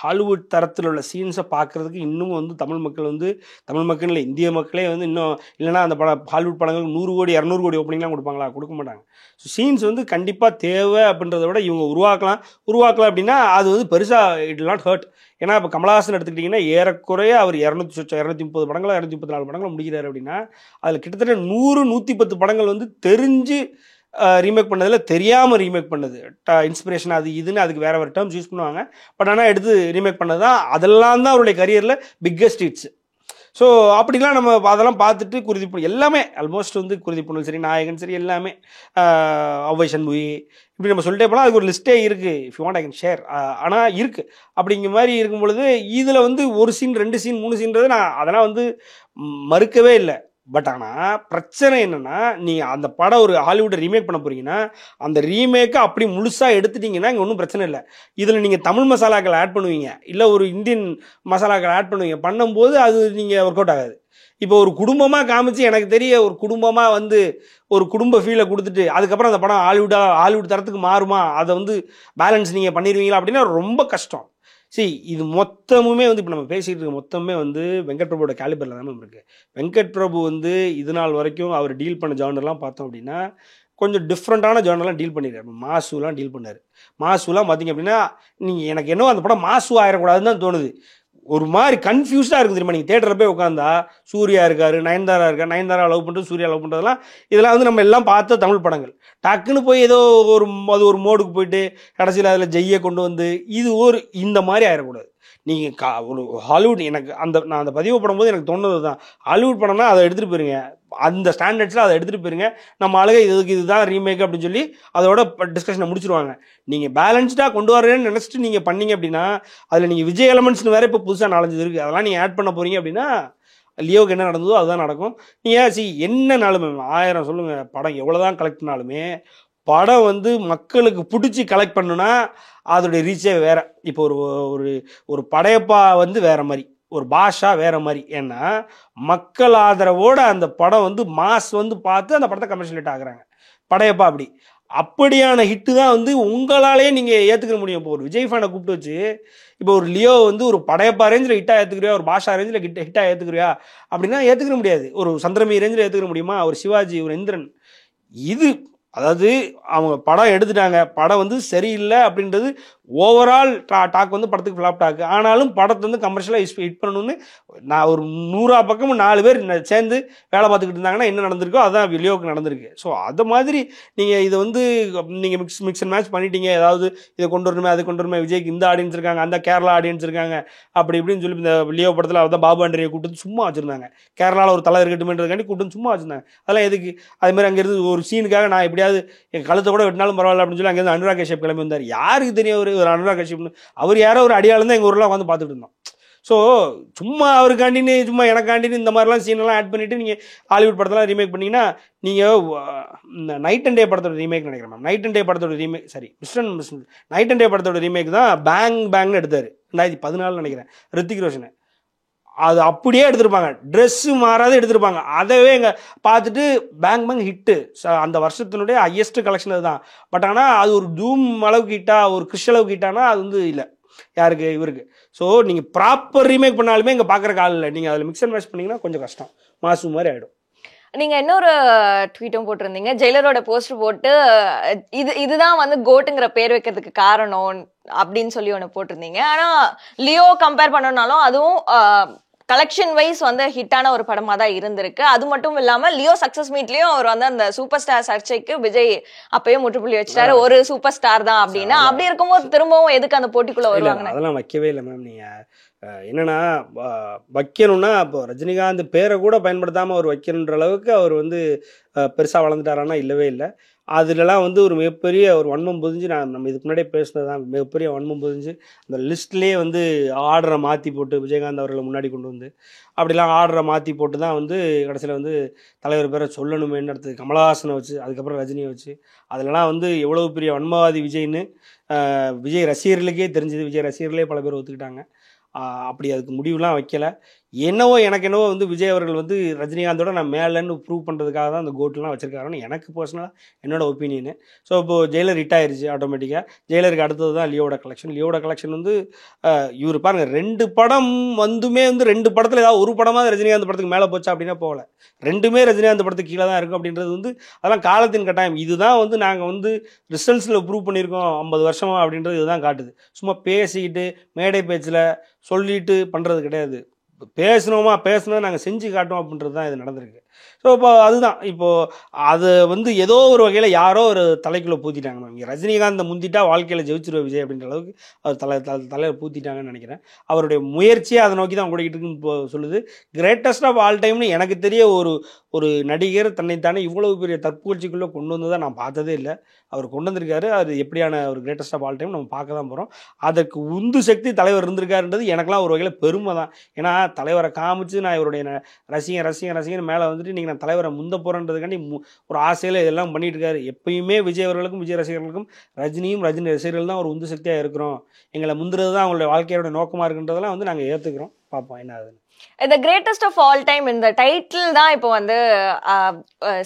ஹாலிவுட் தரத்தில் உள்ள சீன்ஸை பார்க்குறதுக்கு இன்னும் வந்து தமிழ் மக்கள் இல்லை, இந்திய மக்களே வந்து இன்னும் இல்லைனா அந்த ஹாலிவுட் படங்களுக்கு 100 கோடி 200 கோடி ஓப்பனிங்லாம் கொடுப்பாங்களா? கொடுக்க மாட்டாங்க. ஸோ சீன்ஸ் வந்து கண்டிப்பாக தேவை அப்படின்றத விட இவங்க உருவாக்கலாம் அப்படின்னா அது வந்து பெருசாக இட் வில் நாட் ஹர்ட். ஏன்னா இப்போ கமலஹாசன் எடுத்துக்கிட்டிங்கன்னா ஏறக்குறைய அவர் 230 படங்களோ 234 படங்களை முடிக்கிறார் அப்படின்னா அதில் கிட்டத்தட்ட 100-110 படங்கள் வந்து தெரிஞ்சு ரீமேக் பண்ணதில் தெரியாமல் ரீமேக் பண்ணது. இன்ஸ்பிரேஷன் அது இதுன்னு அதுக்கு வேறு வேறு டேர்ம்ஸ் யூஸ் பண்ணுவாங்க. பட் ஆனால் எடுத்து ரீமேக் பண்ணது தான் அதெல்லாம் தான் அவருடைய கரியரில் பிக்கஸ்ட் ஹிட்ஸ். ஸோ அப்படிலாம் நம்ம அதெல்லாம் பார்த்துட்டு குருதி எல்லாமே ஆல்மோஸ்ட் வந்து குருதி புனல் சரி, நாயகன் சரி, எல்லாமே ஔவை சண்முகி இப்படி நம்ம சொல்லிட்டே போனால் அதுக்கு ஒரு லிஸ்ட்டே இருக்குது. If you want I can share. ஆனால் இருக்குது. அப்படிங்கிற மாதிரி இருக்கும் பொழுது இதில் வந்து 1 சீன் 2 சீன் 3 சீன்றது நான் அதெல்லாம் வந்து மறுக்கவே இல்லை. பட் ஆனால் பிரச்சனை என்னென்னா, நீங்கள் அந்த படம் ஒரு ஹாலிவுட்டை ரீமேக் பண்ண போகிறீங்கன்னா அந்த ரீமேக்கை அப்படி முழுசாக எடுத்துட்டிங்கன்னா இங்கே ஒன்றும் பிரச்சனை இல்லை. இதில் நீங்கள் தமிழ் மசாலாக்கள் ஆட் பண்ணுவீங்க, இல்லை ஒரு இந்தியன் மசாலாக்கள் ஆட் பண்ணுவீங்க. பண்ணும்போது அது நீங்கள் ஒர்க் அவுட் ஆகாது. இப்போ ஒரு குடும்பமாக காமிச்சு எனக்கு தெரிய ஒரு குடும்பமாக வந்து ஒரு குடும்ப ஃபீலை கொடுத்துட்டு அதுக்கப்புறம் அந்த படம் ஹாலிவுட் தரத்துக்கு மாறுமா, அதை வந்து பேலன்ஸ் நீங்கள் பண்ணிடுவீங்களா அப்படின்னா ரொம்ப கஷ்டம். இது மொத்தமுமே வந்து இப்போ நம்ம பேசிகிட்டு இருக்க மொத்தமே வந்து வெங்கட் பிரபுவோட கேலிபரில் தான் இருக்குது. வெங்கட் பிரபு வந்து இது நாள் வரைக்கும் அவர் டீல் பண்ண ஜானர்லாம் பார்த்தோம் அப்படின்னா கொஞ்சம் டிஃப்ரெண்ட்டான ஜானர்லாம் டீல் பண்ணிடுறாரு. மாசுலாம் டீல் பண்ணார். மாசுலாம் பார்த்தீங்க அப்படின்னா நீங்கள் எனக்கு என்னவோ அந்த படம் மாசு ஆயிடக்கூடாதுன்னு தான் தோணுது. ஒரு மாதிரி கன்ஃபியூஸ்டாக இருக்குது தெரியுமா? நீங்கள் தேட்டரில் போய் உட்காந்தா சூர்யா இருக்கார், நயன்தாரா லவ் பண்ணுறது, சூர்யா லவ் பண்ணுறதுலாம் இதெல்லாம் வந்து நம்ம எல்லாம் பார்த்த தமிழ் படங்கள். டக்குன்னு போய் ஏதோ ஒரு மோடுக்கு போயிட்டு கடைசியில் அதில் ஜெய்யை கொண்டு வந்து இந்த மாதிரி ஆயிடக்கூடாது. நீங்கள் ஒரு ஹாலிவுட் நான் அந்த பதிவு படும்போது எனக்கு தோணுது தான், ஹாலிவுட் படம்னா அதை எடுத்துகிட்டு போயிருங்க, அந்த ஸ்டாண்டர்ட்ஸில் அதை எடுத்துகிட்டு போயிருங்க. நம்ம ஆளுங்க இதுதான் ரீமேக் அப்படின்னு சொல்லி அதோட டிஸ்கஷனை முடிச்சிருவாங்க. நீங்கள் பேலன்ஸ்டாக கொண்டு வரேன்னு நினச்சிட்டு நீங்கள் பண்ணீங்க அப்படின்னா அதில் நீங்கள் விஜய் எலமெண்ட்ஸ்னு வேறு இப்போ புதுசாக 4-5 இருக்குது, அதெல்லாம் நீங்கள் ஆட் பண்ண போகிறீங்க அப்படின்னா லியோவுக்கு என்ன நடந்ததோ அதுதான் நடக்கும். நீங்கள் என்னனாலுமே 1000 சொல்லுங்கள், படம் எவ்வளோ தான் கலெக்ட் பண்ணாலுமே படம் வந்து மக்களுக்கு பிடிச்சி கலெக்ட் பண்ணுன்னா அதோடைய ரீச்சே வேறு. இப்போ ஒரு படையப்பா வந்து வேறு மாதிரி, ஒரு பாஷா வேறு மாதிரி. ஏன்னா மக்கள் ஆதரவோடு அந்த படம் வந்து மாஸ் வந்து பார்த்து அந்த படத்தை கமர்ஷியலேட் ஆகுறாங்க. படையப்பா அப்படியான ஹிட்டு தான் வந்து உங்களாலே நீங்கள் ஏற்றுக்க முடியும். இப்போ ஒரு விஜய் ஃபேனை கூப்பிட்டு வச்சு இப்போ ஒரு லியோ வந்து ஒரு படையப்பா ரேஞ்சில் ஹிட்டாக ஏற்றுக்கிறியா, ஒரு பாஷா ரேஞ்சில் ஹிட்டாக ஏற்றுக்கிறியா அப்படின்னா ஏற்றுக்க முடியாது. ஒரு சந்திரமி ரேஞ்சில் ஏற்றுக்க முடியுமா? ஒரு சிவாஜி, ஒரு இந்திரன், அதாவது அவங்க படம் எடுத்துட்டாங்க, படம் வந்து சரியில்லை அப்படின்றது ஓவரால் டாக் வந்து படத்துக்கு ஃப்ளாப் டாக். ஆனாலும் படத்தை வந்து கமர்ஷியலாக ஹிட் பண்ணணும்னு நான் ஒரு 100 பக்கமும் 4 பேர் சேர்ந்து வேலை பார்த்துக்கிட்டு இருந்தாங்கன்னா என்ன நடந்திருக்கோ அதுதான் லியோவுக்கு நடந்திருக்கு. ஸோ அது மாதிரி நீங்கள் இதை வந்து நீங்கள் மிக்ஸ் அண்ட் மேட்ச் பண்ணிட்டீங்க. ஏதாவது இதை கொண்டு வரணுமே அதை கொண்டு வரணுமே, விஜய்க்கு இந்த ஆடியன்ஸ் இருக்காங்க, அந்த கேரளா ஆடியன்ஸ் இருக்காங்க அப்படி இப்படின்னு சொல்லி இந்த லியோ படத்தில் அவர் தான் பாபு ஆண்டரியை கூப்பிட்டு சும்மா வச்சுருந்தாங்க. கேரளாவில் ஒரு தலை இருக்கட்டும்ன்றதுக்காண்டி கூப்பிட்டு சும்மா வச்சுருந்தாங்க. அதெல்லாம் எதுக்கு? அதுமாதிரி அங்கேருந்து ஒரு சீனுக்காக நான் எப்படியாவது என் கழுத்தை கூட வெட்டினாலும் பரவாயில்ல அப்படின்னு சொல்லி அங்கேருந்து அனுராக் கஷ்யப் கிளம்பி வந்தார். யாருக்கு தெரியும் ஒரு அனுராக் கஷ்யப்னு? அவர் யாரோ ஒரு அடியாளம் தான் எங்கள் ஊரில் வந்து பார்த்துட்டு இருந்தோம். ஸோ சும்மா அவருக்காண்டின்னு சும்மா எனக்காண்டின்னு இந்த மாதிரிலாம் சீனெல்லாம் ஆட் பண்ணிவிட்டு நீங்கள் ஹாலிவுட் படத்தெல்லாம் ரீமேக் பண்ணிங்கன்னா நீங்கள் நைட் அண்ட் டே படத்தோட ரீமேக் நினைக்கிறேன் மேம். நைட் அண்ட் டே படத்தோட ரீமேக் நைட் அண்ட் டே படத்தோட ரீமேக் தான் பேங்னு எடுத்தார் 2014 நினைக்கிறேன், ரித்திக் ரோஷன். அது அப்படியே எடுத்திருப்பாங்க, ட்ரெஸ்ஸு மாறாத எடுத்திருப்பாங்க. அதவே எங்கே பார்த்துட்டு பேங் ஹிட்டு, அந்த வருஷத்தினுடைய ஹையஸ்ட் கலெக்ஷன் அதுதான். பட் ஆனால் அது ஒரு தூம் அளவுக்கு ஹிட்டா, ஒரு கிறிஷ் அளவுக்கு ஹிட்டானா அது வந்து இல்லை யாருக்கு, இவருக்கு. ஸோ நீங்கள் ப்ராப்பர் ரீமேக் பண்ணாலுமே இங்கே பார்க்குற கால் இல்லை. நீங்கள் அதில் மிக்ஸ் அண்ட் மேட்ச் பண்ணிங்கன்னா கொஞ்சம் கஷ்டம், மாசு மாதிரி ஆகிடும். நீங்க இன்னொரு ட்வீட்டும் போட்டிருந்தீங்க, ஜெயிலரோட போஸ்டர் போட்டு இதுதான் வந்து கோட்டுங்கிற பேர் வைக்கிறதுக்கு காரணம் அப்படின்னு சொல்லி ஒன்று போட்டிருந்தீங்க. ஆனா லியோ கம்பேர் பண்ணனாலும் அதுவும் கலெக்ஷன் வைஸ் வந்து ஹிட்டான ஒரு படமா தான் இருந்திருக்கு. அது மட்டும் இல்லாம லியோ சக்சஸ் மீட்லயும் அவர் வந்து அந்த சூப்பர் ஸ்டார் சர்ச்சைக்கு விஜய் அப்பயே முற்றுப்புள்ளி வச்சிட்டாரு, ஒரு சூப்பர் ஸ்டார் தான் அப்படின்னு. அப்படி இருக்கும்போது திரும்பவும் எதுக்கு அந்த போட்டிக்குள்ள வருவாங்க? அதெல்லாம் வைக்கவே இல்லை மேம். நீங்க என்னன்னா வைக்கணும்னா இப்போ ரஜினிகாந்த் பேரை கூட பயன்படுத்தாமல் அவர் வைக்கணுன்ற அளவுக்கு அவர் வந்து பெருசாக வளர்ந்துட்டாரான்னா இல்லவே இல்லை. அதுலலாம் வந்து ஒரு மிகப்பெரிய ஒரு வன்மம் புதிஞ்சு, நம்ம இதுக்கு முன்னாடியே பேசுனது தான், மிகப்பெரிய வன்மம் புதிஞ்சு அந்த லிஸ்ட்லேயே வந்து ஆர்டரை மாற்றி போட்டு விஜயகாந்த் அவர்களை முன்னாடி கொண்டு வந்து அப்படிலாம் ஆர்டரை மாற்றி போட்டு தான் வந்து கடைசியில் வந்து தலைவர் பேரை சொல்லணுமேன்னு அடுத்து கமலஹாசனை வச்சு அதுக்கப்புறம் ரஜினியை வச்சு அதிலலாம் வந்து எவ்வளோ பெரிய வன்மவாதி விஜய்னு விஜய் ரசிகர்களுக்கே தெரிஞ்சது. விஜய் ரசிகர்களே பல பேர் ஒத்துக்கிட்டாங்க. அப்படி அதுக்கு முடிவுலாம் வைக்கலை. என்னவோ எனக்கு என்னவோ வந்து விஜய் அவர்கள் வந்து ரஜினிகாந்தோட நான் மேலேன்னு ப்ரூவ் பண்ணுறதுக்காக தான் அந்த கோட்லாம் வச்சிருக்காருன்னு எனக்கு பர்சனலாக என்னோட ஒப்பீனியனு. ஸோ இப்போது ஜெயிலர் ஹிட் ஆயிருச்சு ஆட்டோமேட்டிக்காக. ஜெயிலருக்கு அடுத்தது தான் லியோட கலெக்ஷன் வந்து இவர் பாருங்கள் 2 படம் வந்துமே வந்து 2 படத்தில் ஏதாவது ஒரு படமாக ரஜினிகாந்த் படத்துக்கு மேலே போச்சா அப்படின்னா போகல. 2மே ரஜினிகாந்த் படத்துக்கு கீழே தான் இருக்கும் அப்படின்றது வந்து அதெல்லாம் காலத்தின் கட்டாயம். இதுதான் வந்து நாங்கள் வந்து ரிசல்ட்ஸில் ப்ரூவ் பண்ணியிருக்கோம் 50 வருஷமா அப்படின்றது இதுதான் காட்டுது. சும்மா பேசிக்கிட்டு மேடை பேச்சில் சொல்லிட்டு பண்ணுறது கிடையாது. பேசுனது நாங்கள் செஞ்சு காட்டோம் அப்படின்றது தான் இது நடந்திருக்கு. ஸோ இப்போ அதுதான் இப்போது அது வந்து ஏதோ ஒரு வகையில் யாரோ ஒரு தலைக்குள்ளே பூத்திட்டாங்க மேம். இங்கே ரஜினிகாந்தை முந்திட்டா வாழ்க்கையில் ஜெயிச்சிருவ விஜய் அப்படின்ற அளவுக்கு அவர் தலையில் பூத்திட்டாங்கன்னு நினைக்கிறேன். அவருடைய முயற்சியை அதை நோக்கி தான் ஓடிக்கிட்டு இருக்குன்னு இப்போ சொல்லுது. கிரேட்டஸ்ட் ஆஃப் ஆல் டைம்னு எனக்கு தெரிய ஒரு நடிகர் தன்னைத்தானே இவ்வளவு பெரிய தற்புகழ்ச்சிக்குள்ளே கொண்டு வந்ததை நான் பார்த்ததே இல்லை. அவர் கொண்டு வந்திருக்காரு. அது எப்படியான ஒரு கிரேட்டஸ்ட் ஆஃப் ஆல் டைம் நம்ம பார்க்க தான் போகிறோம். அதற்கு உந்து சக்தி தலைவர் இருந்திருக்காருன்றது எனக்குலாம் ஒரு வகையில் பெருமை தான். ஏன்னா தலைவரை காமிச்சு நான் இவருடைய ரசிகன் மேலே வந்துட்டு நீங்கள் நான் தலைவரை முந்த போகிறேன்றதுக்காண்டி ஒரு ஆசையில் இதெல்லாம் பண்ணிட்டு இருக்காரு. எப்பயுமே விஜய் அவர்களுக்கும் விஜய் ரசிகர்களுக்கும் ரஜினி ரசிகர்கள் தான் ஒரு உந்து சக்தியாக இருக்கிறோம். எங்களை முந்துறது தான் அவங்களுடைய வாழ்க்கையோட நோக்கமாக இருக்குன்றதெல்லாம் வந்து நாங்கள் ஏற்றுக்கிறோம். பார்ப்போம் என்ன ஆகுதுன்னு. இந்த கிரேட்டஸ்ட் ஆஃப் ஆல் டைம் இந்த டைட்டில் தான் இப்போ வந்து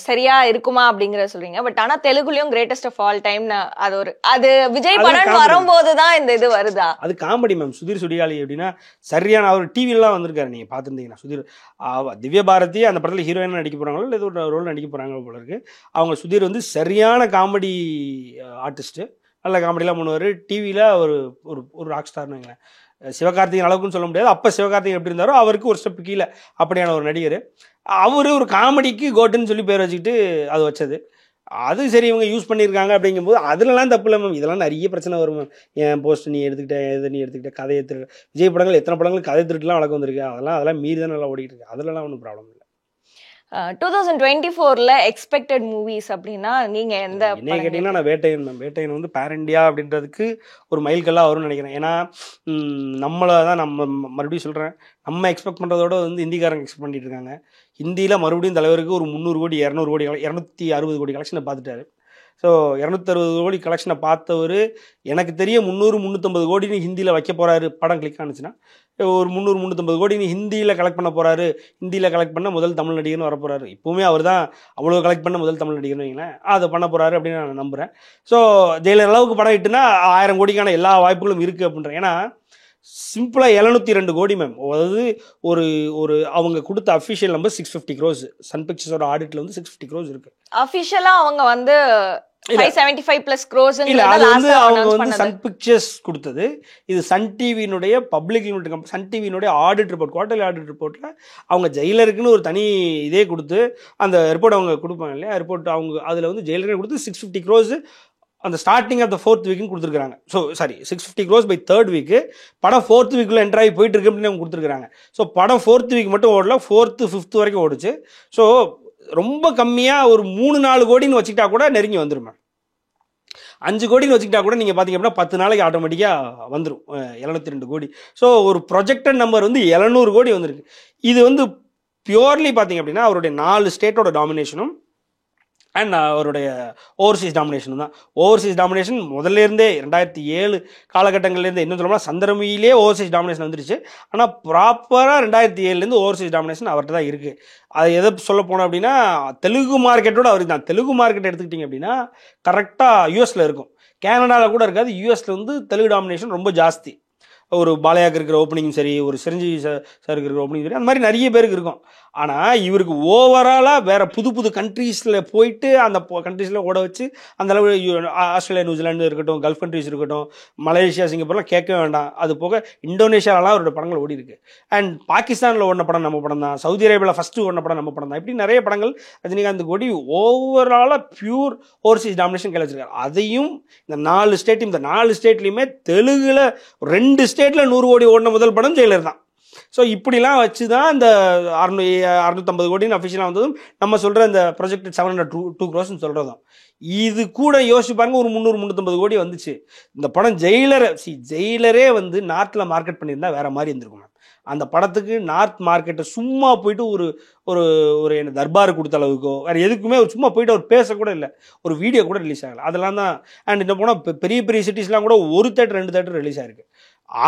சரியா இருக்குமா அப்படிங்கிற சொல்றீங்க. பட் ஆனா தெலுங்குலயும் கிரேட்டஸ்ட் ஆஃப் ஆல் டைம் அது விஜய் படம் வரும்போது தான் இந்த இது வருதா? அது காமெடி மேம். சுதீர் சுடிகாலி அப்படின்னா சரியான அவர் டிவிலாம் வந்திருக்காரு. நீங்க பாத்துருந்தீங்கன்னா சுதீர் திவ்ய பாரதி அந்த படத்துல ஹீரோயினா நடிக்க போறாங்களோ இல்லை ஏதோ ஒரு ரோல் நடிக்க போறாங்க போல இருக்கு. அவங்க சுதீர் வந்து சரியான காமெடி ஆர்டிஸ்ட். நல்ல காமெடிலாம் பண்ணுவார். டிவியில் ஒரு ராக் ஸ்டார்னு வைங்களேன். சிவகார்த்திகேயன் அளவுக்குன்னு சொல்ல முடியாது. அப்போ சிவகார்த்திகேயன் எப்படி இருந்தாரோ அவருக்கு ஒரு ஸ்டெப் கீழே அப்படியான ஒரு நடிகர். அவர் ஒரு காமெடிக்கு கோட்டுன்னு சொல்லி பேர் வச்சுக்கிட்டு அது வச்சது. அது சரி இவங்க யூஸ் பண்ணியிருக்காங்க அப்படிங்கும்போது அதுலலாம் தப்பு இல்லை மேம். இதெல்லாம் நிறைய பிரச்சனை வரும் மேம். என் போஸ்ட் நீ எடுத்துக்கிட்ட கதையை திரு விஜய் படங்கள் எத்தனை படங்கள் கதை திருட்டுலாம் வழக்கம் வந்திருக்கு. அதெல்லாம் மீறி தான் நல்லா ஓடிட்டு இருக்கு. அதுலலாம் ஒன்றும் ப்ராப்ளம் இல்லை. 2024 எக்ஸ்பெக்டட் மூவிஸ் அப்படின்னா நீங்க எந்த என்ன கேட்டீங்கன்னா நான் வேட்டையன் மேம். வேட்டையன் வந்து பேர் இண்டியா அப்படின்றதுக்கு ஒரு மைல்கல்லாக வரும்னு நினைக்கிறேன். ஏன்னா நம்மளை தான் நம்ம மறுபடியும் சொல்கிறேன், நம்ம எக்ஸ்பெக்ட் பண்ணுறதோட வந்து ஹிந்திக்காரங்க எக்ஸ்பெக்ட் பண்ணிட்டு இருக்காங்க. ஹிந்தியில் மறுபடியும் தலைவருக்கு ஒரு 300 கோடி 200 கோடி 260 கோடி கலெக்ஷனை பார்த்துட்டாரு. ஸோ 260 கோடி கலெக்ஷனை பார்த்தவர் எனக்கு தெரிய 300-350 கோடின்னு ஹிந்தியில் வைக்க போகிறாரு. படம் கிளிக் ஆனிச்சுன்னா ஒரு 300-350 கோடின்னு ஹிந்தியில் கலெக்ட் பண்ண போகிறாரு. ஹிந்தியில் கலெக்ட் பண்ண முதல் தமிழ் நடிகர்னு வர போகிறாரு. இப்போவுமே அவர் தான் அவ்வளோ கலெக்ட் பண்ண முதல் தமிழ் நடிகர்னு வைங்களேன். அதை பண்ண போகிறாரு அப்படின்னு நான் நம்புகிறேன். ஸோ ஜெயிலர் அளவுக்கு படம் இட்டுனா 1000 கோடிக்கான எல்லா வாய்ப்புகளும் இருக்குது அப்படின்றேன். ஏன்னா சிம்பிளாக 702 கோடி மேம். அதாவது ஒரு அவங்க கொடுத்த அஃபிஷியல் நம்பர் 650 crores. சன் பிக்சர்ஸோட ஆடிட்டில் வந்து 650 crores இருக்குது. அஃபிஷியலாக அவங்க வந்து 575+ crores இல்ல அது வந்து அவங்க வந்து சன் பிக்சர்ஸ் கொடுத்தது. இது சன் டிவியினுடைய பப்ளிக் லிமிடெட் கம்பெனி. சன் டிவியினுடைய ஆடிட் ரிப்போர்ட், குவார்டர்லி ஆடிட் ரிப்போர்ட்ல அவங்க ஜெயிலருக்குன்னு ஒரு தனி இதே கொடுத்து அந்த ரிப்போர்ட் அவங்க கொடுப்பாங்க இல்லையா, ரிப்போர்ட் அவங்க அதில் வந்து ஜெயிலருக்கு கொடுத்து 650 crores அந்த ஸ்டார்டிங் ஆஃப் த 4th வீக்னு கொடுத்துருக்காங்க. So sorry 650 crores by 3rd week. படம் 4th வீக்குள்ள என்ட்ரு ஆகி போயிட்டு இருக்கு அப்படின்னு அவங்க கொடுத்துருக்காங்க. ஸோ படம் 4th வீக் மட்டும் ஓடல, 4th 5th வரைக்கும் ஓடுச்சு. ஸோ ரொம்ப கம்மியாக ஒரு 3-4 கோடின்னு வச்சுக்கிட்டா கூட நெருங்கி வந்துடும். 5 கோடின்னு வச்சுக்கிட்டா கூட நீங்கள் பார்த்தீங்க அப்படின்னா 10 நாளைக்கு ஆட்டோமேட்டிக்காக வந்துடும் 702 கோடி. ஸோ ஒரு ப்ரொஜெக்டட் நம்பர் வந்து 700 கோடி வந்திருக்கு. இது வந்து பியூர்லி பார்த்தீங்க அப்படின்னா அவருடைய 4 ஸ்டேட்டோட டாமினேஷனும் அண்ட் அவருடைய ஓவர்சீஸ் டாமினேஷன் தான். ஓவர்சீஸ் டாமினேஷன் முதல்ல இருந்தே 2007 காலகட்டங்கள்லேருந்து இன்னும் சொல்லலாம் சந்திரமுகிலே ஓவர்சீஸ் டாமினேஷன் வந்துருச்சு. ஆனால் ப்ராப்பராக 2007 ஓவர்சீஸ் டாமினேஷன் அவர்கிட்ட தான் இருக்குது. அது எதை சொல்ல போனோம் அப்படின்னா தெலுங்கு மார்க்கெட்டோட அவருக்கு தான். தெலுங்கு மார்க்கெட் எடுத்துக்கிட்டிங்க அப்படின்னா கரெக்டாக யூஎஸில் இருக்கும், கேனடாவில் கூட இருக்காது. யூஎஸில் வந்து தெலுங்கு டாமினேஷன் ரொம்ப ஜாஸ்தி. ஒரு பாலையாக்கு இருக்கிற ஓப்பனிங்கும் சரி, ஒரு சிரஞ்சீவி சார் இருக்கிற ஓப்பனிங் சரி, அந்த மாதிரி நிறைய பேருக்கு இருக்கும். ஆனால் இவருக்கு ஓவராலாக வேறு புது கண்ட்ரீஸில் போயிட்டு அந்த கண்ட்ரீஸில் ஓட வச்சு அந்தளவு ஆஸ்திரேலியா, நியூசிலாண்டு இருக்கட்டும், கல்ஃப் கண்ட்ரீஸ் இருக்கட்டும், மலேசியா, சிங்கப்பூர்லாம் கேட்கவே வேண்டாம். அது போக இந்தோனேஷியாலாம் அவரோட படங்கள் ஓடி இருக்கு. அண்ட் பாகிஸ்தானில் ஓடின படம் நம்ம படம் தான். சவுதி அரேபியாவில் ஃபஸ்ட்டு ஓடின படம் நம்ம படம் தான். இப்படி நிறைய படங்கள் ரஜினிகாந்த் கோடி ஓவராலாக பியூர் ஓவர்சீஸ் டாமினேஷன் கிளச்சிருக்காரு. அதையும் இந்த 4 ஸ்டேட், இந்த 4 ஸ்டேட்லையுமே தெலுங்கில் 2 ஸ்டேட்டில் 100 கோடி ஓடின முதல் படம் ஜெயிலர் தான். ஸோ இப்படிலாம் வச்சு தான் இந்த 650 கோடின்னு அஃபிஷியலாக வந்ததும் நம்ம சொல்கிற இந்த ப்ரொஜெக்ட் 702 crores சொல்கிறதும். இது கூட யோசிச்சு பாருங்க, ஒரு 300-350 கோடி வந்துச்சு. இந்த படம் ஜெயிலரே வந்து நார்த்தில் மார்க்கெட் பண்ணியிருந்தா வேற மாதிரி இருந்திருக்கும். அந்த படத்துக்கு நார்த் மார்க்கெட்டை சும்மா போயிட்டு ஒரு என்ன தர்பார் கொடுத்த அளவுக்கோ வேறு எதுக்குமே சும்மா போயிட்டு அவர் பேசக்கூட இல்லை, ஒரு வீடியோ கூட ரிலீஸ் ஆகலை. அதெல்லாம் தான். அண்ட் இந்த போனால் பெரிய சிட்டிஸ்லாம் கூட 1 தேட்டர் 2 தேட்டர் ரிலீஸ் ஆகிருக்கு.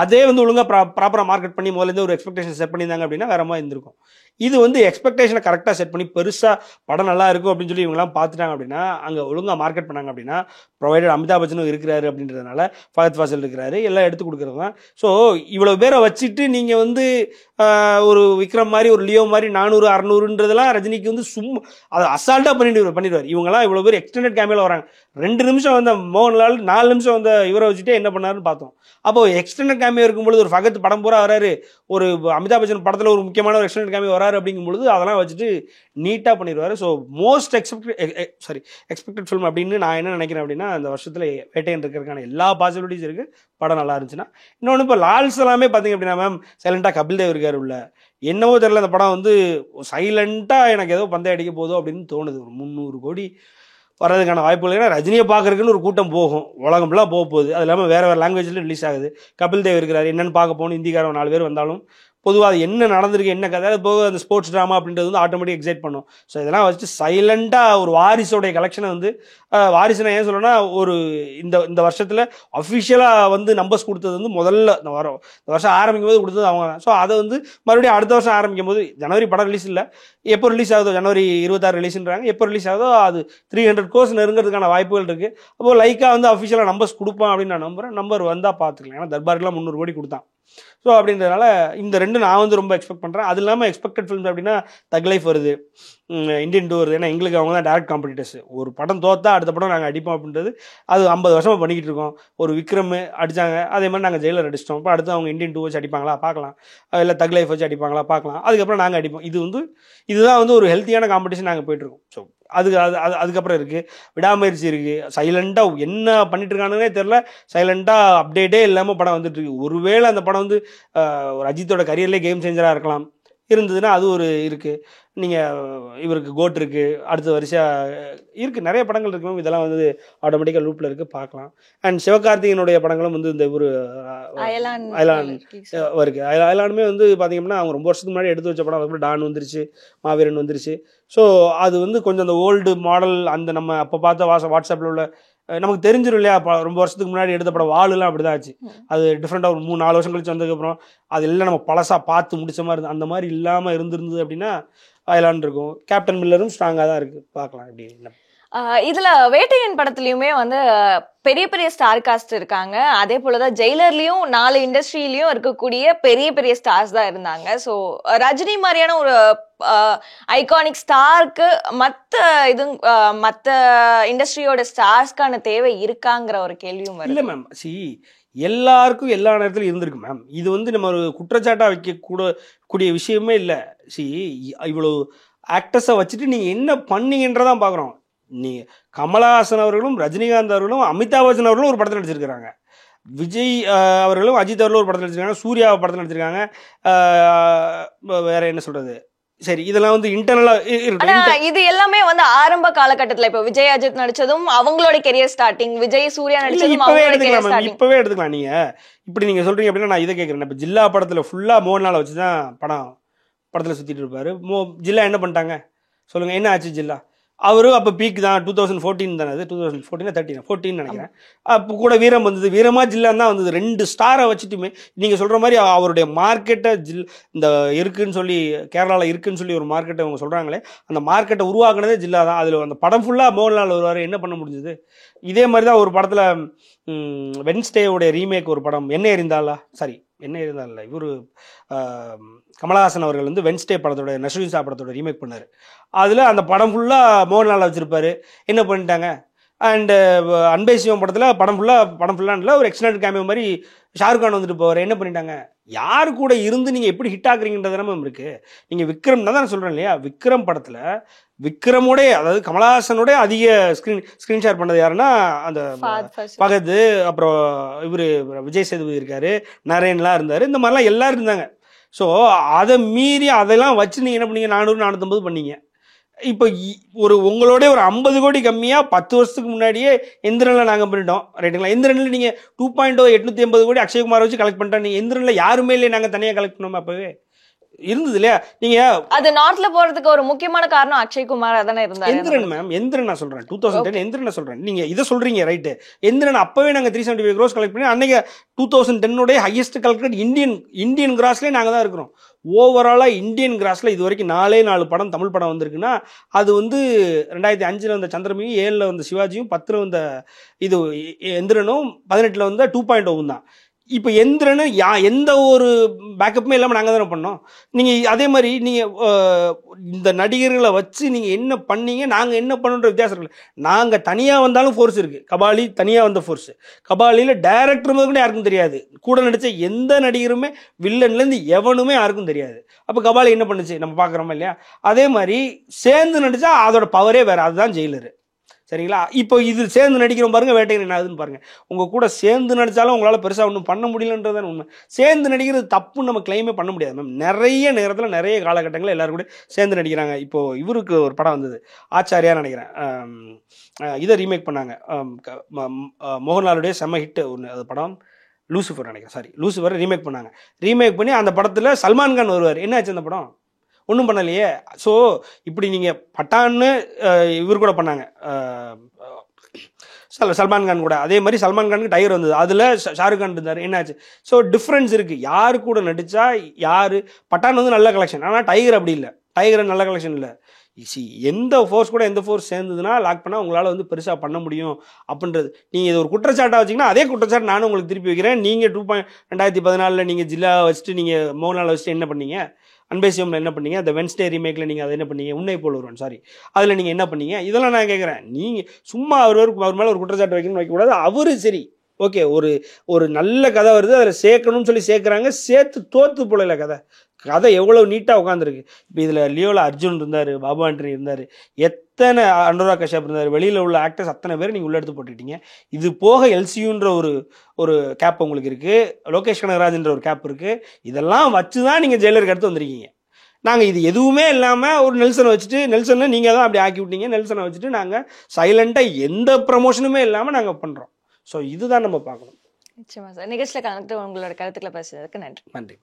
அதே வந்து ஒழுங்காக ப்ராப்பராக மார்க்கெட் பண்ணி முதல்ல ஒரு எக்ஸ்பெக்டேஷன் செட் பண்ணியிருந்தாங்க அப்படின்னா வேற மாதிரி இருந்திருக்கும். இது வந்து எக்ஸ்பெக்டேஷனை கரெக்டாக செட் பண்ணி பெருசாக படம் நல்லா இருக்கும் அப்படின்னு சொல்லி இவங்கெல்லாம் பார்த்துட்டாங்க அப்படின்னா, அங்கே ஒழுங்காக மார்க்கெட் பண்ணாங்க அப்படின்னா, ப்ரொவைடட் அமிதாப் பச்சனும் இருக்கிறாரு அப்படின்றதுனால, ஃபஹத் ஃபாசில் இருக்கிறாரு, எல்லாம் எடுத்து கொடுக்குறது தான். ஸோ இவ்வளோ பேரை வச்சுட்டு நீங்கள் வந்து ஒரு விக்ரம் மாதிரி ஒரு லியோ மாதிரி 400 600ன்றதெல்லாம் ரஜினிக்கு வந்து சும்மா அதை அசால்ட்டாக பண்ணிடுவார். இவங்கெல்லாம் இவ்வளோ பேர் எக்ஸ்டெண்டட் கேமியாவில் வராங்க. 2 நிமிஷம் வந்த மோகன்லால் 4 நிமிஷம் வந்த இவரை வச்சுட்டு என்ன பண்ணாருன்னு பார்த்தோம். அப்போ எக்ஸ்டெண்டட் கேமியோ இருக்கும்பொழுது ஒரு ஃபகத் படம் பூரா வராரு, ஒரு அமிதாப் பச்சன் படத்தில் ஒரு முக்கியமான ஒரு எக்ஸ்டெண்டட் கேமியோ வராரு அப்படிங்கும்பொழுது அதெல்லாம் வச்சுட்டு நீட்டாக பண்ணிடுவார். ஸோ மோஸ்ட் எக்ஸ்பெக்டட் ஃபிலிம் அப்படின்னு நான் என்ன நினைக்கிறேன் அப்படின்னா, அந்த வருஷத்தில் வேட்டையன் இருக்கிறதுக்கான எல்லா பாசிபிலிட்டிஸ் இருக்குது. படம் நல்லா இருந்துச்சுன்னா. இன்னொன்று இப்போ லால்ஸ் எல்லாமே பார்த்தீங்க அப்படின்னா மேம் சைலண்டாக கபில் தேவ் இருக்கார் உள்ள. என்னவோ தெரியல, அந்த படம் வந்து சைலண்டாக எனக்கு ஏதோ பந்தயம் அடிக்க போதோ அப்படின்னு தோணுது. ஒரு 300 கோடி வர்றதுக்கான வாய்ப்புகள். ஏன்னா ரஜினியை பார்க்கறதுக்குன்னு ஒரு கூட்டம் போகும், உலகம் ஃபுல்லாக போக போகுது. அது இல்லாமல் வேறு வேறு லாங்குவேஜில் ரிலீஸ் ஆகுது. கபில் தேவ் இருக்கிறார், என்னென்னு பார்க்க போகணும். இந்திக்காரன் 4 பேர் வந்தாலும் பொதுவாக அது என்ன நடந்திருக்கு, என்ன கதை, அது போக அந்த ஸ்போர்ட்ஸ் ட்ராமா அப்படின்றது வந்து ஆட்டோமேட்டிக் எக்ஸைட் பண்ணும். ஸோ இதெல்லாம் வச்சு சைலண்டாக ஒரு வாரிசோடைய கலெக்ஷனை வந்து வாரிசு நான் ஏன் சொல்லணும்னா, ஒரு இந்த வருஷத்தில் அஃபிஷியலாக வந்து நம்பர்ஸ் கொடுத்தது வந்து முதல்ல இந்த வருஷம் ஆரம்பிக்கும் போது கொடுத்தது அவங்க தான். ஸோ அதை வந்து மறுபடியும் அடுத்த வருஷம் ஆரம்பிக்கும் போது, ஜனவரி படம் ரிலீஸ் இல்லை, எப்போ ரிலீஸ் ஆகுதோ, ஜனவரி 26 ரிலீஸ்ன்றாங்க, எப்போ ரிலீஸ் ஆகுதோ அது 300 கோர்ஸ் நெருங்கிறதுக்கான வாய்ப்புகள் இருக்குது. அப்போது லைக்காக வந்து அஃபிஷியலாக நம்பர்ஸ் கொடுப்பான் அப்படின்னு நான் நம்புகிறேன். நம்பர் வந்தால் பார்த்துக்கலாம். ஏன்னா தர்பாருக்குலாம் 300 கோடி கொடுத்தான். ஸோ அப்படின்றதுனால இந்த 2 நான் வந்து ரொம்ப எக்ஸ்பெக்ட் பண்ணுறேன். அது இல்லாமல் எக்ஸ்பெக்டட் ஃபிலிம்ஸ் அப்படின்னா தக் லைஃப் வருது, இந்தியன் 2 வருது. ஏன்னா எங்களுக்கு அவங்க தான் டேரக்ட் காம்படிட்டர்ஸ். ஒரு படம் தோத்தா அடுத்த படம் நாங்கள் அடிப்போம் அப்படின்றது அது 50 வருஷமாக பண்ணிக்கிட்டு இருக்கோம். ஒரு விக்ரம் அடித்தாங்க, அதே மாதிரி நாங்கள் ஜெயிலர் அடிச்சிட்டோம். இப்போ அடுத்து அவங்க இந்தியன் 2 வச்சு அடிப்பாங்களா பார்க்கலாம், இல்லை தக் லைஃப் வச்சு அடிப்பாங்களா பார்க்கலாம். அதுக்கப்புறம் நாங்கள் அடிப்போம். இதுதான் வந்து ஒரு ஹெல்த்தியான காம்படிஷன் நாங்கள் போயிட்டுருக்கோம். ஸோ அதுக்கப்புறம் இருக்குது விடாமுயற்சி இருக்குது. சைலண்டாக என்ன பண்ணிட்டு இருக்கானுன்னே தெரில, சைலண்டாக அப்டேட்டே இல்லாமல் படம் வந்துட்டு இருக்கு. ஒருவேளை அந்த படம் வந்து ஒரு அஜித்தோட கரியர்லேயே கேம் சேஞ்சராக இருக்கலாம், இருந்ததுன்னா அது ஒரு இருக்குது. நீங்கள் இவருக்கு கோட் இருக்குது, அடுத்த வரிசையாக இருக்குது, நிறைய படங்கள் இருக்கும். இதெல்லாம் வந்து ஆட்டோமேட்டிக்காக லூப்பில் இருக்குது, பார்க்கலாம். அண்ட் சிவகார்த்திகனுடைய படங்களும் வந்து இந்த ஒரு அயலான் இருக்குது. அயலானுமே வந்து பார்த்திங்கன்னா அவங்க ரொம்ப வருஷத்துக்கு முன்னாடி எடுத்து வச்ச படம். அதுக்கப்புறம் டான் வந்துருச்சு, மாவீரன் வந்துருச்சு. ஸோ அது வந்து கொஞ்சம் அந்த ஓல்டு மாடல், அந்த நம்ம அப்போ பார்த்த வாட்ஸ்அப்பில் உள்ள நமக்கு தெரிஞ்சிடும் இல்லையா, ரொம்ப வருஷத்துக்கு முன்னாடி எடுத்த படம் வாளுலாம் அப்படி தான் ஆச்சு. அது டிஃப்ரெண்ட்டாக ஒரு 3-4 வருஷம் கழிச்சு வந்ததுக்கப்புறம் அது எல்லாம் நம்ம பழசாக பார்த்து முடிச்ச மாதிரி இருந்தது. அந்த மாதிரி இல்லாமல் இருந்திருந்தது அப்படின்னா அயலான் இருக்கும். கேப்டன் மில்லரும் ஸ்ட்ராங்காக தான் இருக்குது, பார்க்கலாம் எப்படி. இதுல வேட்டையன் படத்துலயுமே வந்து பெரிய பெரிய ஸ்டார் காஸ்ட் இருக்காங்க. அதே போலதான் ஜெயிலர்லயும் 4 இண்டஸ்ட்ரியிலயும் இருக்கக்கூடிய பெரிய பெரிய ஸ்டார்ஸ் தான் இருந்தாங்க. ஸோ ரஜினி மாதிரியான ஒரு ஐகானிக் ஸ்டாருக்கு மற்ற இண்டஸ்ட்ரியோட ஸ்டார்ஸ்க்கான தேவை இருக்காங்கிற ஒரு கேள்வியும் வருது. இல்லை மேம், எல்லாருக்கும் எல்லா நேரத்திலும் இருந்திருக்கு மேம். இது வந்து நம்ம ஒரு குற்றச்சாட்டாக வைக்கக்கூடக்கூடிய விஷயமே இல்லை. இவ்வளோ ஆக்டர்ஸை வச்சுட்டு நீங்கள் என்ன பண்ணீங்கன்றதான் பார்க்குறோம். கமலஹாசன் அவர்களும் ரஜினிகாந்த் அவர்களும் அமிதாப் பச்சன் அவர்களும் ஒரு படத்தில் நடிச்சிருக்கிறாங்க. விஜய் அவர்களும் அஜித் அவர்களும் ஒரு படத்தில் நடிச்சிருக்காங்க. சூர்யா படத்தில் நடிச்சிருக்காங்க. வேற என்ன சொல்றது, சரி இதெல்லாம் வந்து இன்டர்னலா இருக்கு. இது எல்லாமே வந்து ஆரம்ப காலகட்டத்துல இப்ப விஜய் அஜித் நடிச்சதும் அவங்களோட கெரியர் ஸ்டார்டிங், விஜய் சூர்யா நடிச்சதும் இப்பவே எடுத்துக்கலாம். நீங்க இப்படி நீங்க சொல்றீங்க அப்படின்னா நான் இதை கேட்கறேன். இப்ப ஜில்லா படத்துல ஃபுல்லா மோகன்லால் வச்சுதான் படத்துல சுத்திட்டு இருப்பாரு. ஜில்லா என்ன பண்ணிட்டாங்க சொல்லுங்க, என்ன ஆச்சு ஜில்லா? அவரு அப்போ பீக் தான். 2014 தானே, அது 2014 நினைக்கிறேன். அப்போ கூட வீரம் வந்தது, வீரமா ஜில்லான் தான் வந்தது. 2 ஸ்டாரை வச்சுட்டுமே நீங்கள் சொல்கிற மாதிரி அவருடைய மார்க்கெட்டை இந்த இருக்குன்னு சொல்லி கேரளாவில் இருக்குன்னு சொல்லி ஒரு மார்க்கெட்டை அவங்க சொல்கிறாங்களே, அந்த மார்க்கெட்டை உருவாக்குனதே ஜில்லா தான். அதில் அந்த படம் ஃபுல்லாக மோகன்லால் வருவார், என்ன பண்ண முடிஞ்சது? இதே மாதிரி தான் ஒரு படத்தில் வென்ஸ்டேவுடைய ரீமேக் ஒரு படம் என்ன இருந்தால் இவர் கமலஹாசன் அவர்கள் வந்து வென்ஸ்டே படத்தோட நஸ்ருதீன் படத்தோட ரீமேக் பண்ணார். அதில் அந்த படம் ஃபுல்லாக மோகன்லால் வச்சுருப்பார். என்ன பண்ணிட்டாங்க? அண்டு அன்பே சிவம் படம் ஃபுல்லாக ஒரு எக்ஸ்டெண்டட் கேமியோ மாதிரி ஷாருக் கான் வந்துட்டு போவார். என்ன பண்ணிட்டாங்க? யார் கூட இருந்து நீங்கள் எப்படி ஹிட் ஆகுறீங்கன்றது நம்ம இருக்குது. நீங்கள் விக்ரம் தான் நான் சொல்கிறேன் இல்லையா, விக்ரம் படத்தில் விக்ரமோடைய, அதாவது கமலஹாசனோட அதிக ஸ்க்ரீன் ஷேர் பண்ணது யாருன்னா அந்த பகத், அப்புறம் இவர் விஜய் சேதுபதி இருக்கார், நரேன்லாம் இருந்தார், இந்த மாதிரிலாம் எல்லோரும் இருந்தாங்க. ஸோ அதை மீறி அதெல்லாம் வச்சு நீங்கள் என்ன பண்ணீங்க? 400-450 பண்ணீங்க. இப்போ உங்களோட ஒரு 50 கோடி கம்மியாக 10 வருஷத்துக்கு முன்னாடியே எந்திரனில் நாங்கள் பண்ணிட்டோம், ரைட்டுங்களா? எந்திரனில் நீங்கள் 2.880 கோடி அக்ஷய்குமார் வச்சு கலெக்ட் பண்ணிட்டோம். நீங்கள் எந்திரனில் யாருமே இல்லை, நாங்கள் தனியாக கலெக்ட் பண்ணோம். அப்போவே இருந்தது இல்லையா? நீங்கள் அது நார்த்ல போறதுக்கு ஒரு முக்கியமான காரணம் அக்ஷய் குமார் தானே இருந்தாரு. எந்திரன் மேம், எந்திரன் நான் சொல்கிறேன் 2010 எந்திரன் நான் சொல்கிறேன். நீங்கள் இதை சொல்கிறீங்க ரைட்டு. எந்திரன் அப்போவே நாங்கள் 375 crores கலெக்ட் பண்ணி அன்றைக்கி 2010 ஹையஸ்ட் கலெக்டட் இந்தியன் கிராஸ்லேயே நாங்கள் தான் இருக்கிறோம். ஓவராலாக இந்தியன் கிராஸில் இது வரைக்கும் 4 படம் தமிழ் படம் வந்திருக்குன்னா அது வந்து 2005 வந்த சந்திரமுகி, 7 வந்த சிவாஜியும், 10 வந்த இது எந்திரனும், 18 வந்த 2.0 தான். இப்போ எந்திரனு எந்த ஒரு பேக்கப்புமே இல்லாமல் நாங்கள் தானே பண்ணோம். நீங்கள் அதே மாதிரி நீங்கள் இந்த நடிகர்களை வச்சு நீங்கள் என்ன பண்ணீங்க, நாங்கள் என்ன பண்ணுன்ற வித்தியாசம் இருக்குல்ல. நாங்கள் தனியாக வந்தாலும் ஃபோர்ஸ் இருக்குது. கபாலி தனியாக வந்த ஃபோர்ஸு. கபாலியில் டைரக்டர் கூட யாருக்கும் தெரியாது. கூட நடித்த எந்த நடிகருமே வில்லன்லேருந்து எவனுமே யாருக்கும் தெரியாது. அப்போ கபாலி என்ன பண்ணுச்சு நம்ம பார்க்குறோமா இல்லையா? அதே மாதிரி சேர்ந்து நடித்தா அதோட பவரே வேறு. அதுதான் ஜெயிலரு. சரிங்களா? இப்போ இது சேர்ந்து நடிக்கிறோம் பாருங்கள், வேட்டையன் என்ன ஆகுதுன்னு பாருங்கள். உங்கள் கூட சேர்ந்து நடித்தாலும் உங்களால் பெருசாக ஒன்றும் பண்ண முடியலன்றதான் உண்மை. சேர்ந்து நடிக்கிறது தப்புன்னு நம்ம கிளைமே பண்ண முடியாது மேம். நிறைய நேரத்தில் நிறைய காலகட்டங்களில் எல்லோரும் கூட சேர்ந்து நடிக்கிறாங்க. இப்போது இவருக்கு ஒரு படம் வந்தது, ஆச்சாரியா நினைக்கிறேன், இதை ரீமேக் பண்ணாங்க. மோகன்லாலுடைய செம்ம ஹிட்டு ஒன்று, அது படம் லூசிஃபர் நினைக்கிறேன். சாரி, லூசிஃபரை ரீமேக் பண்ணாங்க. ரீமேக் பண்ணி அந்த படத்தில் சல்மான் கான் வருவார். என்ன ஆச்சு அந்த படம்? ஒன்றும் பண்ணலையே. ஸோ இப்படி நீங்கள் பட்டான்னு இவர் கூட பண்ணாங்க, சல்மான் கான் கூட. அதே மாதிரி சல்மான் கானுக்கு டைகர் வந்தது, அதில் ஷாருக் கான் இருந்தார். என்னாச்சு? ஸோ டிஃப்ரென்ஸ் இருக்குது. யார் கூட நடித்தா யார். பட்டான் வந்து நல்ல கலெக்ஷன், ஆனால் டைகர் அப்படி இல்லை. டைகர் நல்ல கலெக்ஷன் இல்லை. எந்த ஃபோர்ஸ் கூட எந்த ஃபோர்ஸ் சேர்ந்ததுன்னா லாக் பண்ணால் உங்களால் வந்து பெருசாக பண்ண முடியும் அப்படின்றது. நீங்கள் இது ஒரு குற்றச்சாட்டாக வச்சிங்கன்னா அதே குற்றச்சாட்டு நானும் உங்களுக்கு திருப்பி வைக்கிறேன். நீங்கள் 2014 நீங்கள் ஜில்லா வச்சுட்டு நீங்கள் மோகன்லால் வச்சுட்டு என்ன பண்ணீங்க? அன்பேசியமில் என்ன பண்ணீங்க? அந்த வென்ஸ்டே ரீமேக்கில் நீங்கள் அதை என்ன பண்ணீங்க? உன்னை போல் ஒருவன், சாரி, அதில் நீங்கள் என்ன பண்ணீங்க? இதெல்லாம் நான் கேட்குறேன். நீங்கள் சும்மா அவர் மேலே ஒரு குற்றச்சாட்டு வைக்கணும்னு வைக்கக்கூடாது. அவரு சரி ஓகே, ஒரு நல்ல கதை வருது, அதில் சேர்க்கணும்னு சொல்லி சேர்க்குறாங்க, சேர்த்து தோற்று போல கதை எவ்வளோ நீட்டாக உட்காந்துருக்கு. இப்போ இதில் லியோவில் அர்ஜுன் இருந்தார், பாபு ஆண்டனி இருந்தார், எத்தனை அனுராக் கஷ்யப் இருந்தார், வெளியில் உள்ள ஆக்டர்ஸ் அத்தனை பேர் நீங்கள் உள்ளே எடுத்து போட்டுக்கிட்டீங்க. இது போக எல்சியூன்ற ஒரு கேப் உங்களுக்கு இருக்குது, லோகேஷ் கனகராஜ்ன்ற ஒரு கேப் இருக்குது. இதெல்லாம் வச்சு தான் நீங்கள் ஜெயிலருக்கு எடுத்து வந்திருக்கீங்க. நாங்கள் இது எதுவுமே இல்லாமல் ஒரு நெல்சனை வச்சுட்டு, நெல்சனை நீங்கள் தான் அப்படி ஆக்கி விட்டீங்க. நெல்சனை வச்சுட்டு நாங்கள் சைலண்ட்டாக எந்த ப்ரமோஷனுமே இல்லாமல் நாங்கள் பண்ணுறோம். ஸோ இதுதான் நம்ம பார்க்கணும். நிச்சயமா சார். நிகழ்ச்சியில் கலந்துட்டு உங்களோட கருத்துக்களை பேசுறதுக்கு நன்றி. நன்றி.